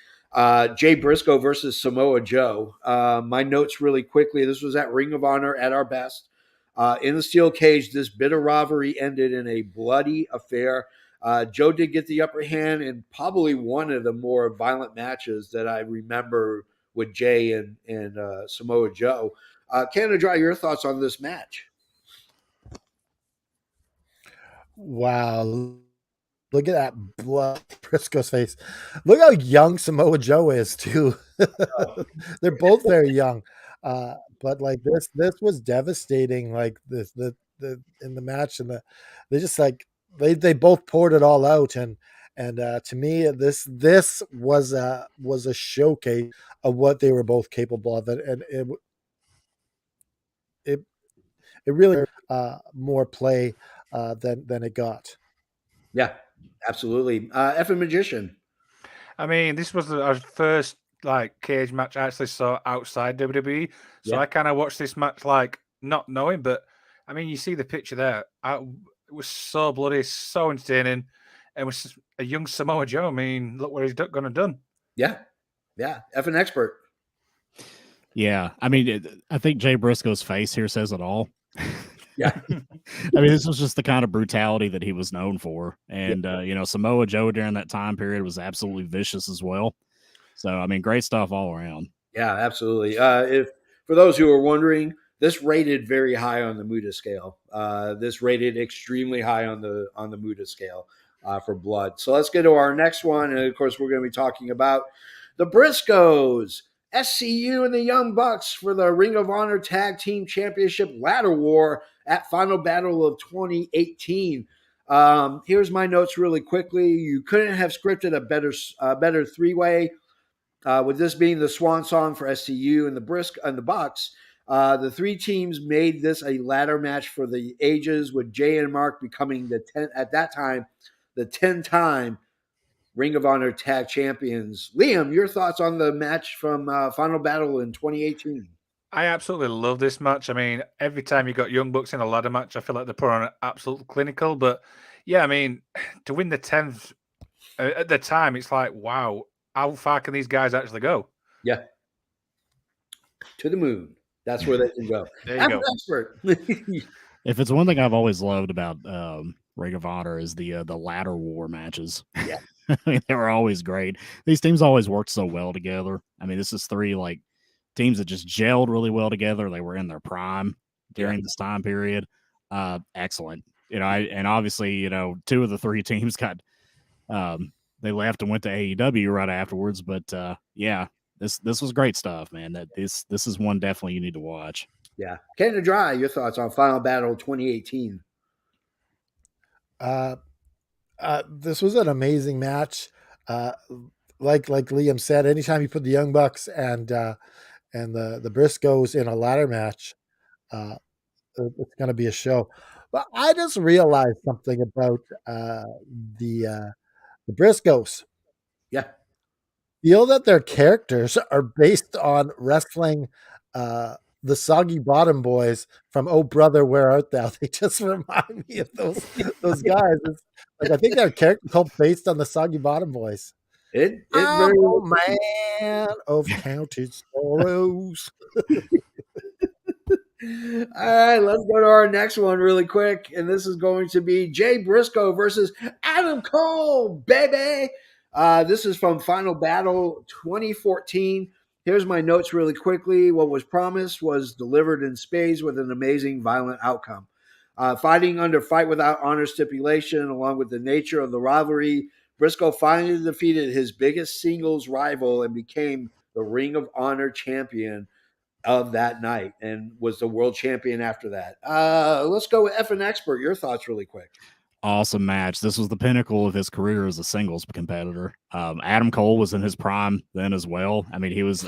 Jay Briscoe versus Samoa Joe. My notes really quickly. This was at Ring of Honor at our best. In the steel cage, this bitter rivalry ended in a bloody affair. Joe did get the upper hand in probably one of the more violent matches that I remember with Jay and Samoa Joe. Canada Dry, your thoughts on this match? Wow. Look at that blood Briscoe's face. Look how young Samoa Joe is too. They're both very young. But like this was devastating. Like the in the match and they just like they both poured it all out and to me this was a showcase of what they were both capable of and it it really more play than it got. Yeah, absolutely. F a Magician. I mean, this was our first like cage match I actually saw outside WWE. So Yeah. I kind of watched this match like not knowing, but I mean, you see the picture there. It was so bloody, so entertaining, and was just a young Samoa Joe. I mean, look what he's going to done. Yeah. Yeah. F an expert. Yeah, I mean, I think Jay Briscoe's face here says it all. Yeah. I mean, this was just the kind of brutality that he was known for, and Samoa Joe during that time period was absolutely vicious as well. So, I mean, great stuff all around. Yeah, absolutely. If for those who are wondering, this rated very high on the Muda scale. This rated extremely high on the Muda scale for blood. So let's get to our next one, and of course, we're going to be talking about the Briscoes, SCU, and the Young Bucks for the Ring of Honor Tag Team Championship Ladder War at Final Battle of 2018. Here's my notes really quickly. You couldn't have scripted a better three-way. With this being the swan song for SCU and the Bucks, the three teams made this a ladder match for the ages, with Jay and Mark becoming at that time the 10-time Ring of Honor Tag Champions. Liam, your thoughts on the match from Final Battle in 2018? I absolutely love this match. I mean, every time you got Young Bucks in a ladder match, I feel like they put on an absolute clinical. But yeah, I mean, to win the 10th at the time, it's like, wow, how far can these guys actually go? Yeah, to the moon. That's where they can go. There you I'm go. an expert. If it's one thing I've always loved about Ring of Honor is the ladder war matches. Yeah. I mean, they were always great. These teams always worked so well together. I mean, this is three like teams that just gelled really well together. They were in their prime during this time period. Excellent. And obviously, two of the three teams got they left and went to AEW right afterwards. But yeah, this was great stuff, man. This is one definitely you need to watch. Yeah. Canada Dry, your thoughts on Final Battle 2018? This was an amazing match. Like Liam said, anytime you put the Young Bucks and the Briscoes in a ladder match, it's going to be a show. But I just realized something about the uh, the Briscoes. Yeah. Feel that their characters are based on wrestling the Soggy Bottom Boys from Oh Brother Where Art Thou. They just remind me of those guys. It's like I think their character called based on the Soggy Bottom Boys. It I'm very well could a be. man of counted sorrows. All right, let's go to our next one really quick. And this is going to be Jay Briscoe versus Adam Cole, baby. This is from Final Battle 2014. Here's my notes really quickly. What was promised was delivered in spades with an amazing violent outcome. Fighting under Fight Without Honor stipulation, along with the nature of the rivalry, Briscoe finally defeated his biggest singles rival and became the Ring of Honor champion of that night and was the world champion after that. Let's go with F and Expert. Your thoughts really quick. Awesome match. This was the pinnacle of his career as a singles competitor. Adam Cole was in his prime then as well. I mean, he was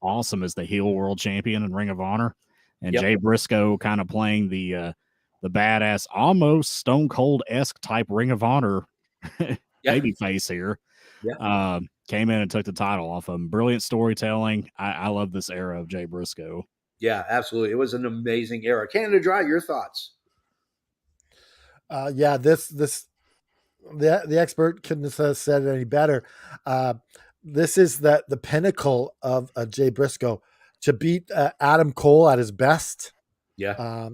awesome as the heel world champion in Ring of Honor, and Yep. Jay Briscoe kind of playing the badass, almost Stone Cold esque type Ring of Honor baby face here. Yeah. Came in and took the title off him. Brilliant storytelling. I love this era of Jay Briscoe. Yeah, absolutely. It was an amazing era. Canada Dry, your thoughts? Yeah, the expert couldn't have said it any better. This is the pinnacle of Jay Briscoe to beat Adam Cole at his best. Yeah.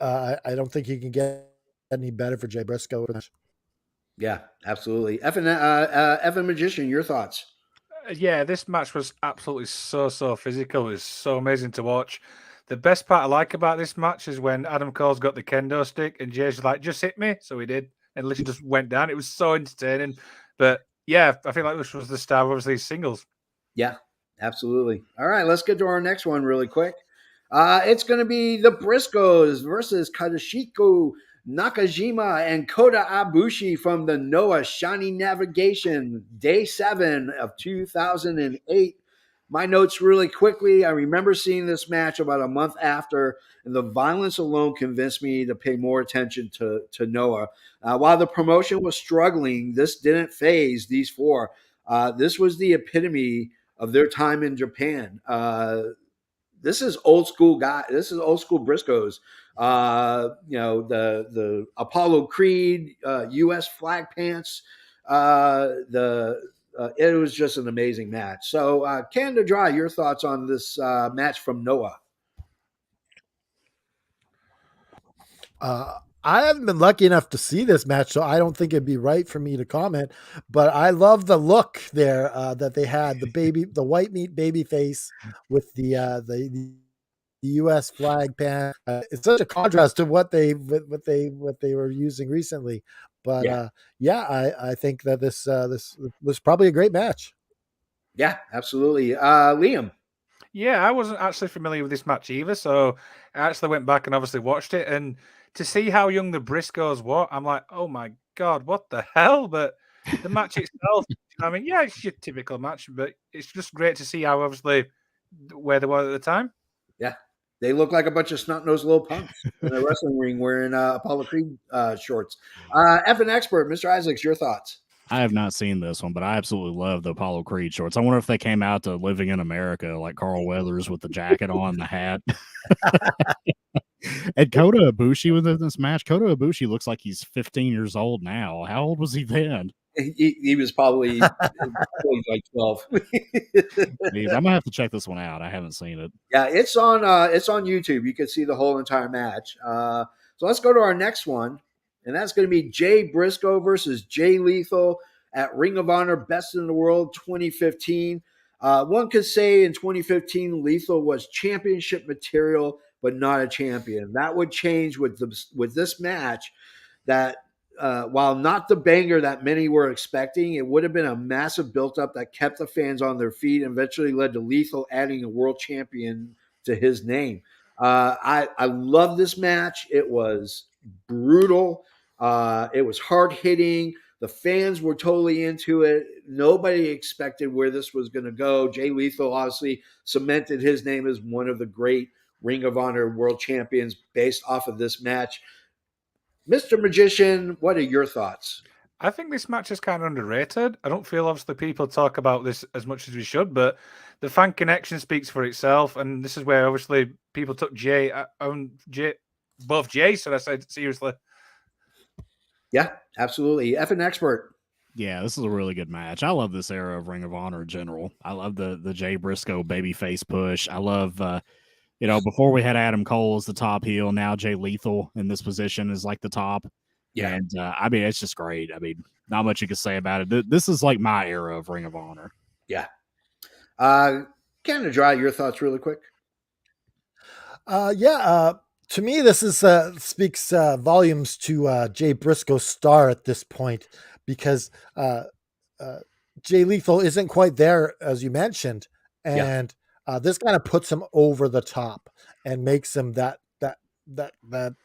I don't think you can get any better for Jay Briscoe. Yeah, absolutely. F and Magician, your thoughts? Yeah, this match was absolutely so physical. It was so amazing to watch. The best part I like about this match is when Adam Cole's got the kendo stick and Jay's like, just hit me. So he did. And literally just went down. It was so entertaining. But yeah, I feel like this was the star of obviously singles. Yeah, absolutely. All right, let's get to our next one really quick. It's going to be the Briscoes versus Kazushiko Nakajima and Kota Ibushi from the Noah Shiny Navigation, Day 7 of 2008. My notes really quickly. I remember seeing this match about a month after, and the violence alone convinced me to pay more attention to Noah. While the promotion was struggling, this didn't phase these four. This was the epitome of their time in Japan. This is old school guy. This is old school Briscoes. The Apollo Creed, U.S. flag pants. It was just an amazing match. So, Canada Dry, your thoughts on this match from Noah? I haven't been lucky enough to see this match, so I don't think it'd be right for me to comment. But I love the look there that they had the white meat baby face with the U.S. flag pan. It's such a contrast to what they were using recently. But I think that this was probably a great match. Yeah, absolutely. Liam. Yeah, I wasn't actually familiar with this match either, so I actually went back and obviously watched it. And to see how young the Briscoes were, I'm like, oh my god, what the hell? But the match itself, I mean, yeah, it's your typical match, but it's just great to see how obviously where they were at the time. Yeah, they look like a bunch of snot-nosed little punks in a wrestling ring wearing Apollo Creed shorts. F and Expert, Mr. Isaacs, your thoughts? I have not seen this one, but I absolutely love the Apollo Creed shorts. I wonder if they came out to Living in America like Carl Weathers with the jacket on, the hat. And Kota Ibushi was in this match. Kota Ibushi looks like he's 15 years old now. How old was he then? He was probably like 12. I'm gonna have to check this one out. I haven't seen it. Yeah, it's on YouTube. You can see the whole entire match. So let's go to our next one, and that's going to be Jay Briscoe versus Jay Lethal at Ring of Honor Best in the World 2015. One could say in 2015, Lethal was championship material, but not a champion. That would change with this match. That while not the banger that many were expecting, it would have been a massive build-up that kept the fans on their feet and eventually led to Lethal adding a world champion to his name. I love this match. It was brutal. It was hard-hitting. The fans were totally into it. Nobody expected where this was going to go. Jay Lethal obviously cemented his name as one of the great Ring of Honor world champions based off of this match. Mr. Magician, what are your thoughts? I think this match is kind of underrated. I don't feel obviously people talk about this as much as we should, but the fan connection speaks for itself. And this is where obviously people took Jay on Jay, both Jay. So I said seriously. Yeah, absolutely. F an expert. Yeah, this is a really good match. I love this era of Ring of Honor in general. I love the Jay Briscoe babyface push. I love before we had Adam Cole as the top heel, now Jay Lethal in this position is like the top. Yeah. And I mean, it's just great. I mean, not much you can say about it. This is like my era of Ring of Honor. Yeah. Canada Dry, your thoughts really quick? To me, this is speaks volumes to Jay Briscoe's star at this point, because Jay Lethal isn't quite there, as you mentioned, and this kind of puts him over the top and makes him that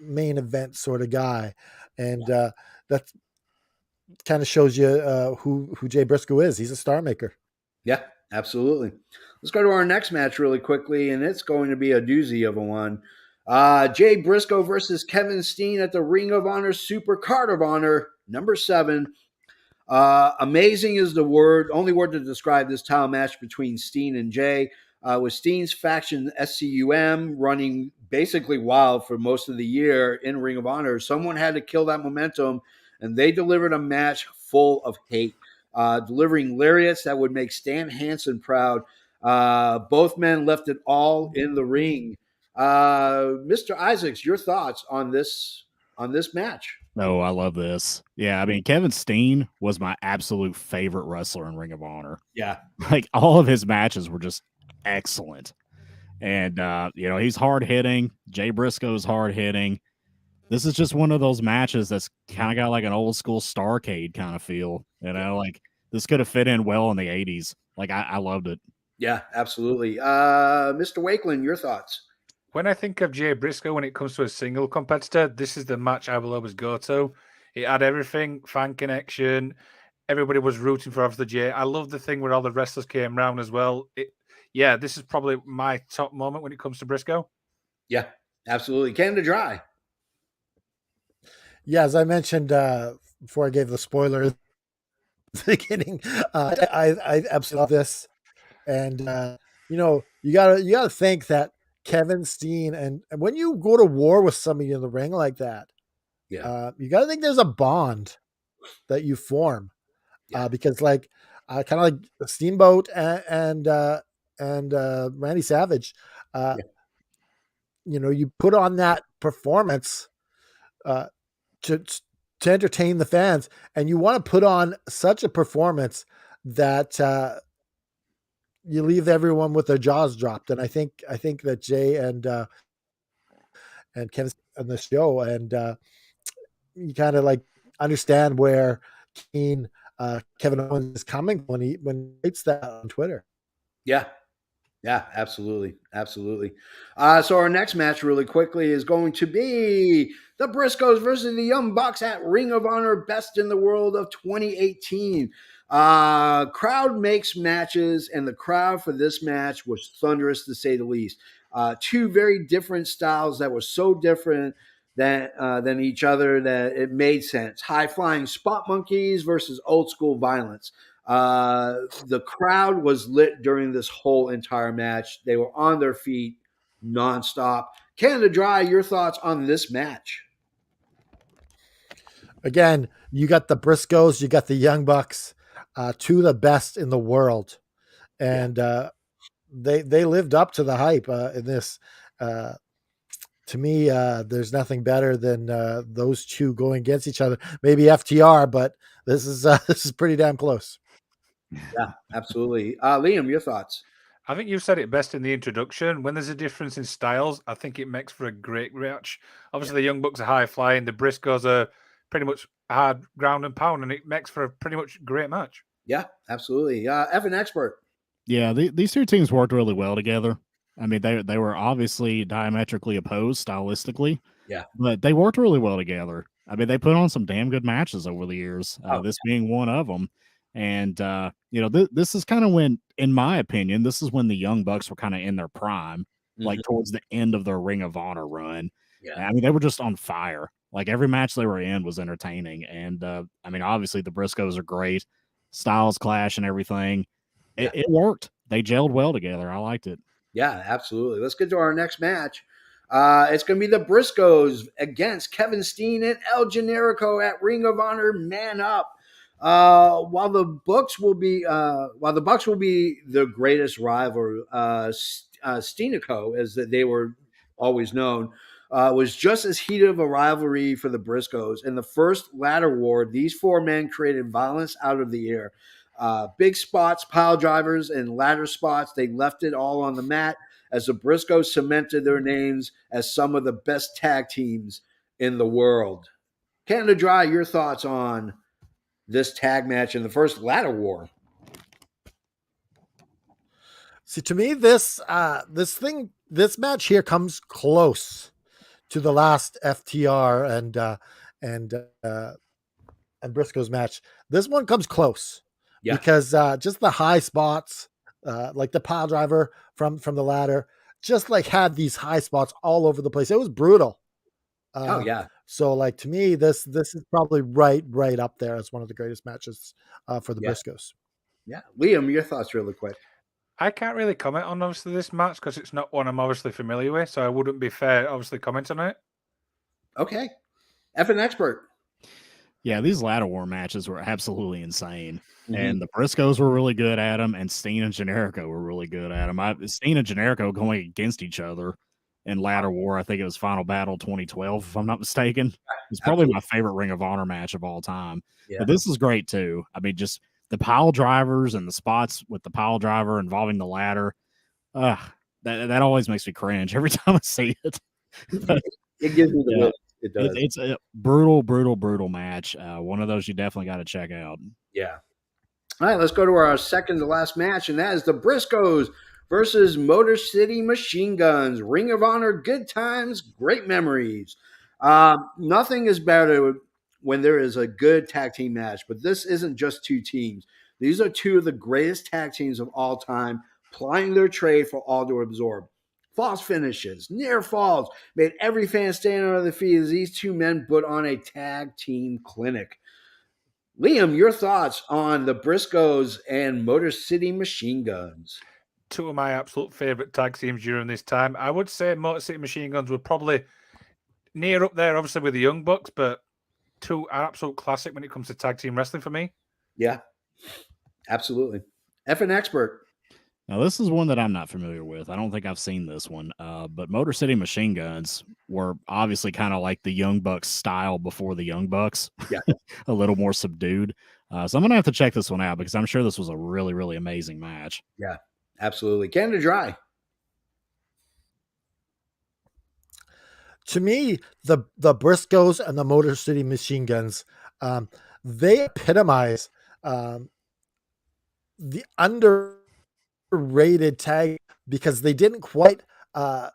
main event sort of guy, and that kind of shows you who Jay Briscoe is. He's a star maker. Yeah, absolutely. Let's go to our next match really quickly, and it's going to be a doozy of a one. Jay Briscoe versus Kevin Steen at the Ring of Honor Super Card of Honor, number 7. Amazing is the only word to describe this title match between Steen and Jay. With Steen's faction SCUM running basically wild for most of the year in Ring of Honor, someone had to kill that momentum, and they delivered a match full of hate, delivering lariats that would make Stan Hansen proud. Both men left it all in the ring. Mr. Isaacs, your thoughts on this match? Oh, I love this. Yeah, I mean, Kevin Steen was my absolute favorite wrestler in Ring of Honor. Yeah. Like, all of his matches were just excellent. And, he's hard hitting. Jay Briscoe's hard hitting. This is just one of those matches that's kind of got like an old school Starcade kind of feel. Like this could have fit in well in the 80s. Like, I loved it. Yeah, absolutely. Mr. Wakeland, your thoughts? When I think of Jay Briscoe, when it comes to a single competitor, this is the match I will always go to. It had everything, fan connection. Everybody was rooting for obviously Jay. I love the thing where all the wrestlers came around as well. This is probably my top moment when it comes to Briscoe. Yeah, absolutely. Canada Dry. Yeah, as I mentioned before I gave the spoiler at the beginning, I absolutely love this. And you gotta think that Kevin Steen, and when you go to war with somebody in the ring like that, you gotta think there's a bond that you form, because like kind of like Steamboat and Randy Savage, you put on that performance to entertain the fans, and you want to put on such a performance that you leave everyone with their jaws dropped. And I think that Jay and Kevin on the show, and you kind of like understand where Kevin Owens is coming when he writes that on Twitter. Yeah, absolutely. So our next match really quickly is going to be the Briscoes versus the Young Bucks at Ring of Honor Best in the World of 2018. Crowd makes matches, and the crowd for this match was thunderous, to say the least. Two very different styles that were so different than each other that it made sense. High-flying spot monkeys versus old-school violence. The crowd was lit during this whole entire match. They were on their feet nonstop. Canada Dry, your thoughts on this match? Again, you got the Briscoes, you got the Young Bucks, two of the best in the world, and they lived up to the hype in this. To me, there's nothing better than those two going against each other. Maybe FTR, but this is pretty damn close. Yeah, absolutely. Liam, your thoughts? I think you've said it best in the introduction. When there's a difference in styles, I think it makes for a great match. Obviously, the Young Bucks are high flying, the Briscoes are pretty much hard ground and pound, and it makes for a pretty much great match. Yeah, absolutely. Evan Expert. Yeah, these two teams worked really well together. I mean, they were obviously diametrically opposed stylistically. Yeah, but they worked really well together. I mean, they put on some damn good matches over the years. This being one of them. And this is kind of when, in my opinion, this is when the Young Bucks were kind of in their prime. like towards the end of their Ring of Honor run. Yeah. I mean, they were just on fire. Like every match they were in was entertaining. And I mean, obviously the Briscoes are great, styles clash and everything. Yeah. It worked. They gelled well together. I liked it. Yeah, absolutely. Let's get to our next match. It's going to be the Briscoes against Kevin Steen and El Generico at Ring of Honor Man Up. While the Bucks will be the greatest rival, Steenico, as they were always known, was just as heated of a rivalry for the Briscoes. In the first ladder war, these four men created violence out of the air. Big spots, pile drivers, and ladder spots. They left it all on the mat as the Briscoes cemented their names as some of the best tag teams in the world. Canada Dry, your thoughts on this tag match in the first ladder war? See, to me, this match here comes close to the last FTR and Briscoe's match. This one comes close because just the high spots, like the pile driver from the ladder, just like had these high spots all over the place. It was brutal. So, like, to me, this is probably right up there as one of the greatest matches for the Briscoes. Yeah, Liam, your thoughts really quick. I can't really comment on obviously this match because it's not one I'm obviously familiar with, so I wouldn't be fair obviously commenting on it. Okay, F an expert. Yeah, these ladder war matches were absolutely insane. And the Briscoes were really good at them, and Steen and Generico were really good at them. Steen and Generico going against each other in ladder war. I think it was Final Battle 2012, if I'm not mistaken. It's probably my favorite Ring of Honor match of all time. Yeah. But this is great too. I mean, just the pile drivers and the spots with the pile driver involving the ladder. That always makes me cringe every time I see it. But, it gives me the wills. It does. It's a brutal match. One of those you definitely got to check out. Yeah. All right, let's go to our second to last match, and that is the Briscoes versus Motor City Machine Guns. Ring of Honor, good times, great memories. Nothing is better when there is a good tag team match, but this isn't just two teams. These are two of the greatest tag teams of all time, plying their trade for all to absorb. False finishes, near falls, made every fan stand on their feet as these two men put on a tag team clinic. Liam, your thoughts on the Briscoes and Motor City Machine Guns? Two of my absolute favorite tag teams during this time. I would say Motor City Machine Guns were probably near up there, obviously, with the Young Bucks, but two are absolute classic when it comes to tag team wrestling for me. Yeah, absolutely. F an expert. Now, this is one that I'm not familiar with. I don't think I've seen this one. But Motor City Machine Guns were obviously kind of like the Young Bucks style before the Young Bucks. Yeah. A little more subdued. So I'm going to have to check this one out because I'm sure this was a really, really amazing match. Yeah, absolutely. Canada Dry. To me, the Briscoes and the Motor City Machine Guns, they epitomize the underrated tag because they didn't quite get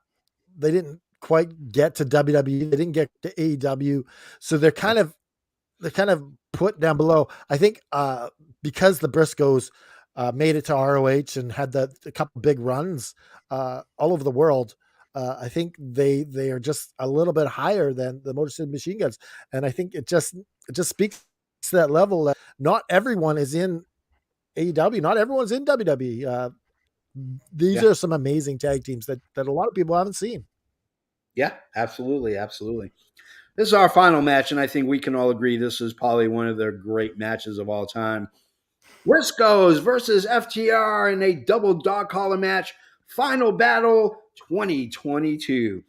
to WWE. They didn't get to AEW, so they're kind of put down below. I think because the Briscoes made it to ROH and had a couple big runs all over the world. I think they are just a little bit higher than the Motor City Machine Guns, and I think it just speaks to that level that not everyone is in AEW, not everyone's in WWE. These are some amazing tag teams that a lot of people haven't seen. Yeah, absolutely. This is our final match, and I think we can all agree this is probably one of their great matches of all time. Briscoes versus FTR in a double dog collar match. Final Battle 2022.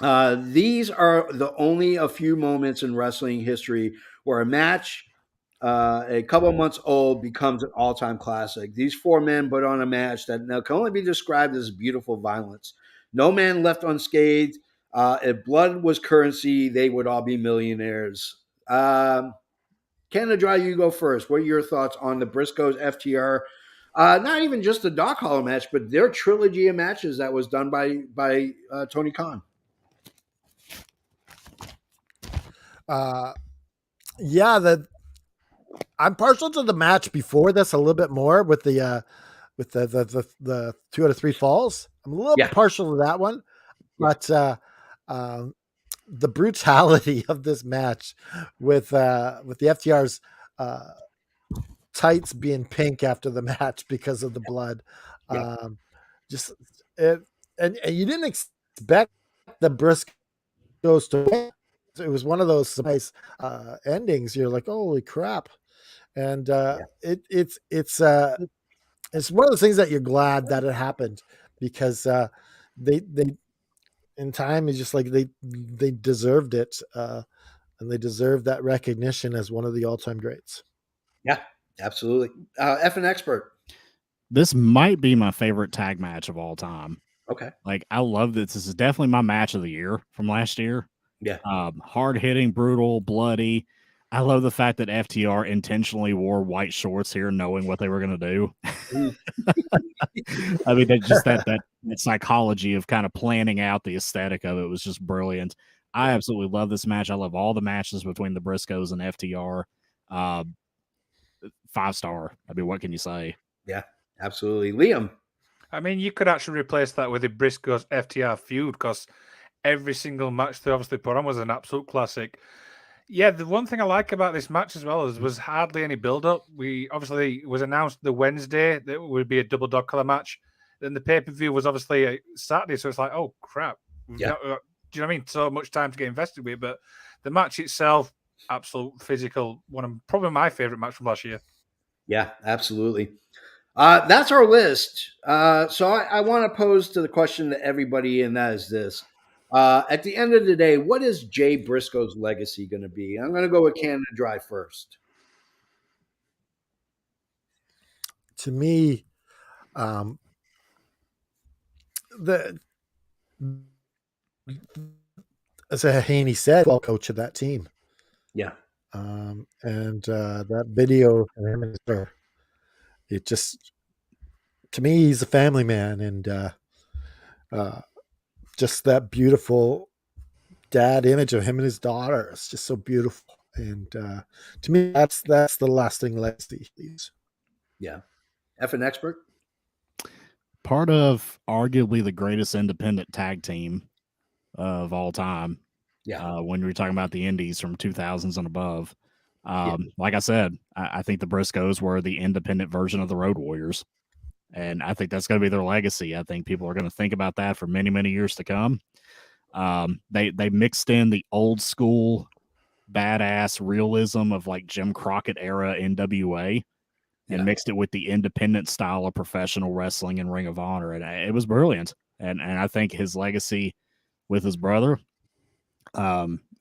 These are the only a few moments in wrestling history where a match a couple of months old becomes an all-time classic. These four men put on a match that now can only be described as beautiful violence. No man left unscathed. If blood was currency, they would all be millionaires. Canada Dry, you go first. What are your thoughts on the Briscoes FTR? Not even just the dog collar match, but their trilogy of matches that was done by Tony Khan. I'm partial to the match before this a little bit more with the 2 out of 3 falls. I'm a little Yeah. partial to that one, but the brutality of this match with the FTR's tights being pink after the match because of the blood, Yeah. just it, and you didn't expect the Briscoes to win. It was one of those nice endings. You're like, holy crap! And Yeah. it's one of those things that you're glad that it happened because they in time is just like they deserved it, and they deserve that recognition as one of the all-time greats. Yeah. Absolutely. F an expert. This might be my favorite tag match of all time. Okay. Like, I love this. This is definitely my match of the year from last year. Yeah. Hard hitting, brutal, bloody. I love the fact that FTR intentionally wore white shorts here, knowing what they were going to do. I mean, that psychology of kind of planning out the aesthetic of it was just brilliant. I absolutely love this match. I love all the matches between the Briscoes and FTR. 5-star. I mean, what can you say? Yeah. Absolutely. Liam. I mean, you could actually replace that with the Briscoes FTR feud because every single match they obviously put on was an absolute classic. Yeah, the one thing I like about this match as well is was hardly any build-up. We obviously it was announced the Wednesday that it would be a double dog color match. Then the pay-per-view was obviously a Saturday, so it's like, oh crap, we've Yeah. not got, do you know what I mean? So much time to get invested with, but the match itself, absolute physical, one of probably my favorite match from last year. Yeah. Absolutely. That's our list. So I want to pose to the question to everybody, and that is this. At the end of the day, what is Jay Briscoe's legacy going to be? I'm going to go with Canada Dry first. To me, the as Haney said, well, coach of that team. Yeah. And that video of him and his daughter, it just to me, he's a family man, and just that beautiful dad image of him and his daughter. It's just so beautiful, and to me, that's the lasting legacy. Yeah. F an expert. Part of arguably the greatest independent tag team of all time. Yeah. When we were talking about the indies from 2000s and above. Like I said, I think the Briscoes were the independent version of the Road Warriors. And I think that's going to be their legacy. I think people are going to think about that for many, many years to come. They mixed in the old school badass realism of like Jim Crockett era NWA and mixed it with the independent style of professional wrestling and Ring of Honor. And it was brilliant. And I think his legacy with his brother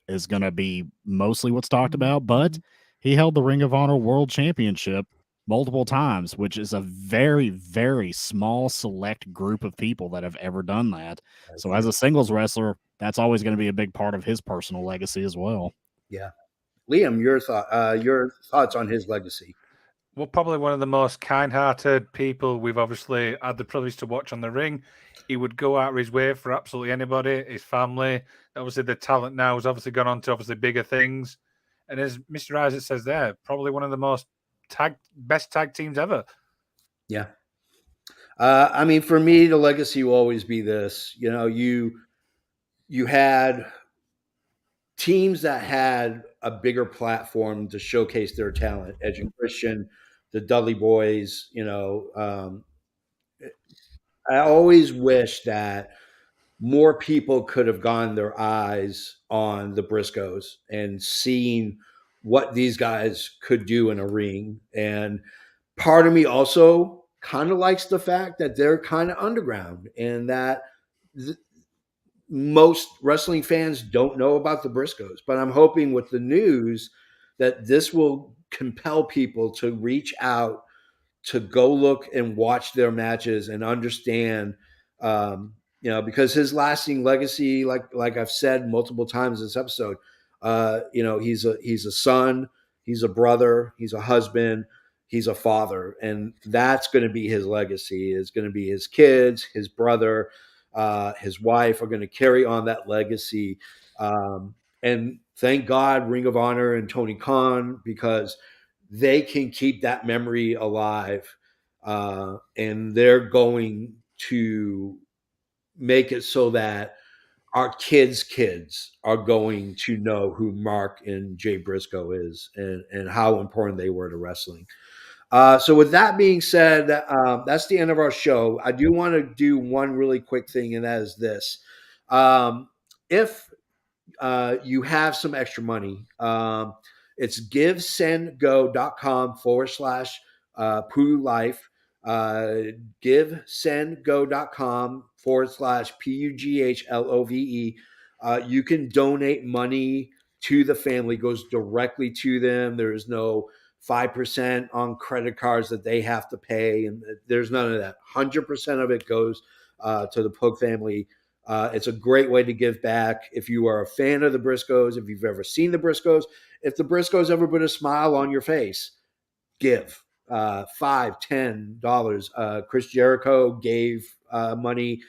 is going to be mostly what's talked about, but he held the Ring of Honor World Championship multiple times, which is a very, very small select group of people that have ever done that. So as a singles wrestler, that's always going to be a big part of his personal legacy as well. Yeah. Liam, your thoughts on his legacy? Well, probably one of the most kind-hearted people we've obviously had the privilege to watch on the ring. He would go out of his way for absolutely anybody, his family. Obviously, the talent now has obviously gone on to obviously bigger things. And as Mr. Isaac says there, probably one of the most best tag teams ever. Yeah. I mean, for me, the legacy will always be this. You know, you had teams that had a bigger platform to showcase their talent. Edge and Christian, the Dudley Boys. You know, I always wish that more people could have gotten their eyes on the Briscoes and seen what these guys could do in a ring. And part of me also kind of likes the fact that they're kind of underground and that most wrestling fans don't know about the Briscoes. But I'm hoping with the news that this will compel people to reach out to go look and watch their matches and understand, you know, because his lasting legacy, like I've said multiple times in this episode, you know, he's a son, he's a brother, he's a husband, he's a father, and that's going to be his legacy. Is going to be his kids, his brother, his wife are going to carry on that legacy. And thank God, Ring of Honor and Tony Khan, because they can keep that memory alive, and they're going to make it so that our kids are going to know who Mark and Jay Briscoe is and how important they were to wrestling. So with that being said, that's the end of our show. I do want to do one really quick thing, and that is this. If you have some extra money, it's givesendgo.com/Pugh Life. givesendgo.com/PUGHLOVE. You can donate money to the family, it goes directly to them. There is no 5% on credit cards that they have to pay, and there's none of that. 100% of it goes to the Pugh family. It's a great way to give back. If you are a fan of the Briscoes, if you've ever seen the Briscoes, if the Briscoes ever put a smile on your face, give $5, $10. Chris Jericho gave money.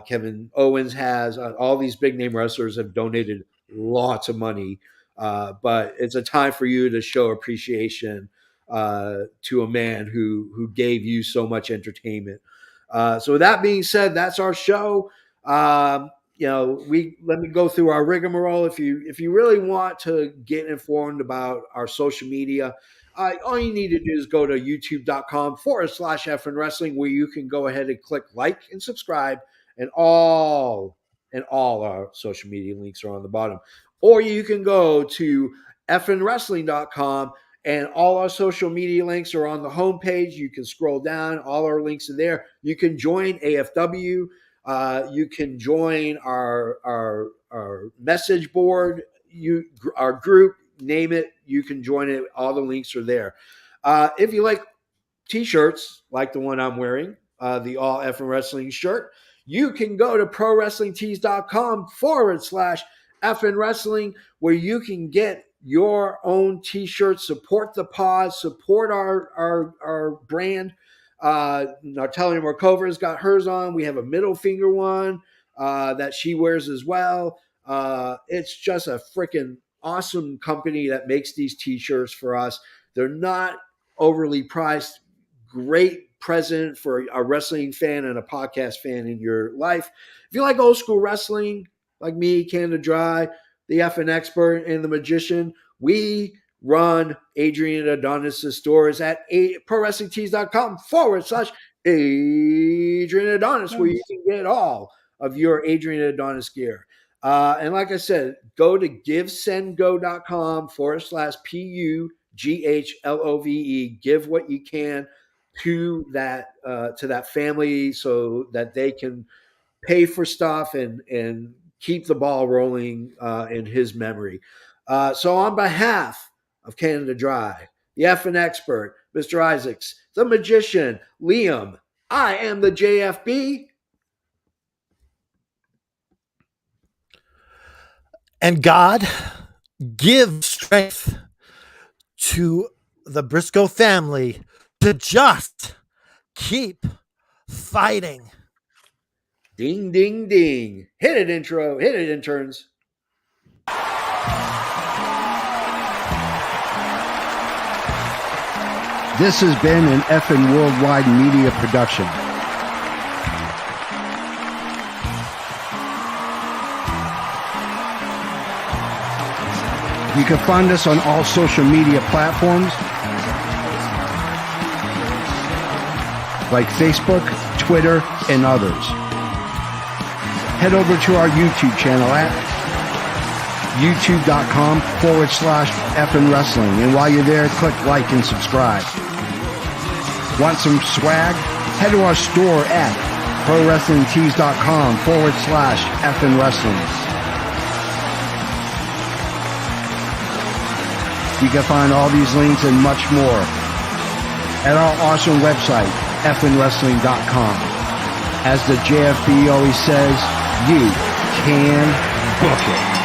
Kevin Owens has. All these big name wrestlers have donated lots of money. But it's a time for you to show appreciation to a man who gave you so much entertainment. So with that being said, that's our show. Let me go through our rigmarole. If you really want to get informed about our social media, all you need to do is go to youtube.com/FN Wrestling, where you can go ahead and click like and subscribe, and all our social media links are on the bottom. Or you can go to fnwrestling.com, and all our social media links are on the homepage. You can scroll down, all our links are there. You can join AFW. You can join our message board, our group, name it. You can join it. All the links are there. If you like t-shirts like the one I'm wearing, the All Effin' Wrestling shirt, you can go to prowrestlingtees.com/Effin' Wrestling, where you can get your own t-shirt. Support the pod, support our brand. Natalia Markova's got hers on. We have a middle finger one that she wears as well. It's just a freaking awesome company that makes these t-shirts for us. They're not overly priced. Great present for a wrestling fan and a podcast fan in your life. If you like old school wrestling, like me, Canada Dry, the Effin' Expert, and the Magician, we run Adrian Adonis' stores at prowrestlingtees.com/Adrian Adonis, where you can get all of your Adrian Adonis gear. And like I said, go to givesendgo.com/PUGHLOVE. Give what you can to that family so that they can pay for stuff and keep the ball rolling in his memory. So on behalf of Canada Dry, the Effin' Expert, Mr. Isaacs, the Magician, Liam, I am the JFB. And God, give strength to the Briscoe family to just keep fighting. Ding, ding, ding. Hit it, intro. Hit it, interns. This has been an Effin' Worldwide Media production. You can find us on all social media platforms like Facebook, Twitter, and others. Head over to our YouTube channel at youtube.com/Effin' Wrestling. And while you're there, click like and subscribe. Want some swag? Head to our store at prowrestlingtees.com/Effin' Wrestling. You can find all these links and much more at our awesome website, effinwrestling.com. As the JFB always says, you can book it.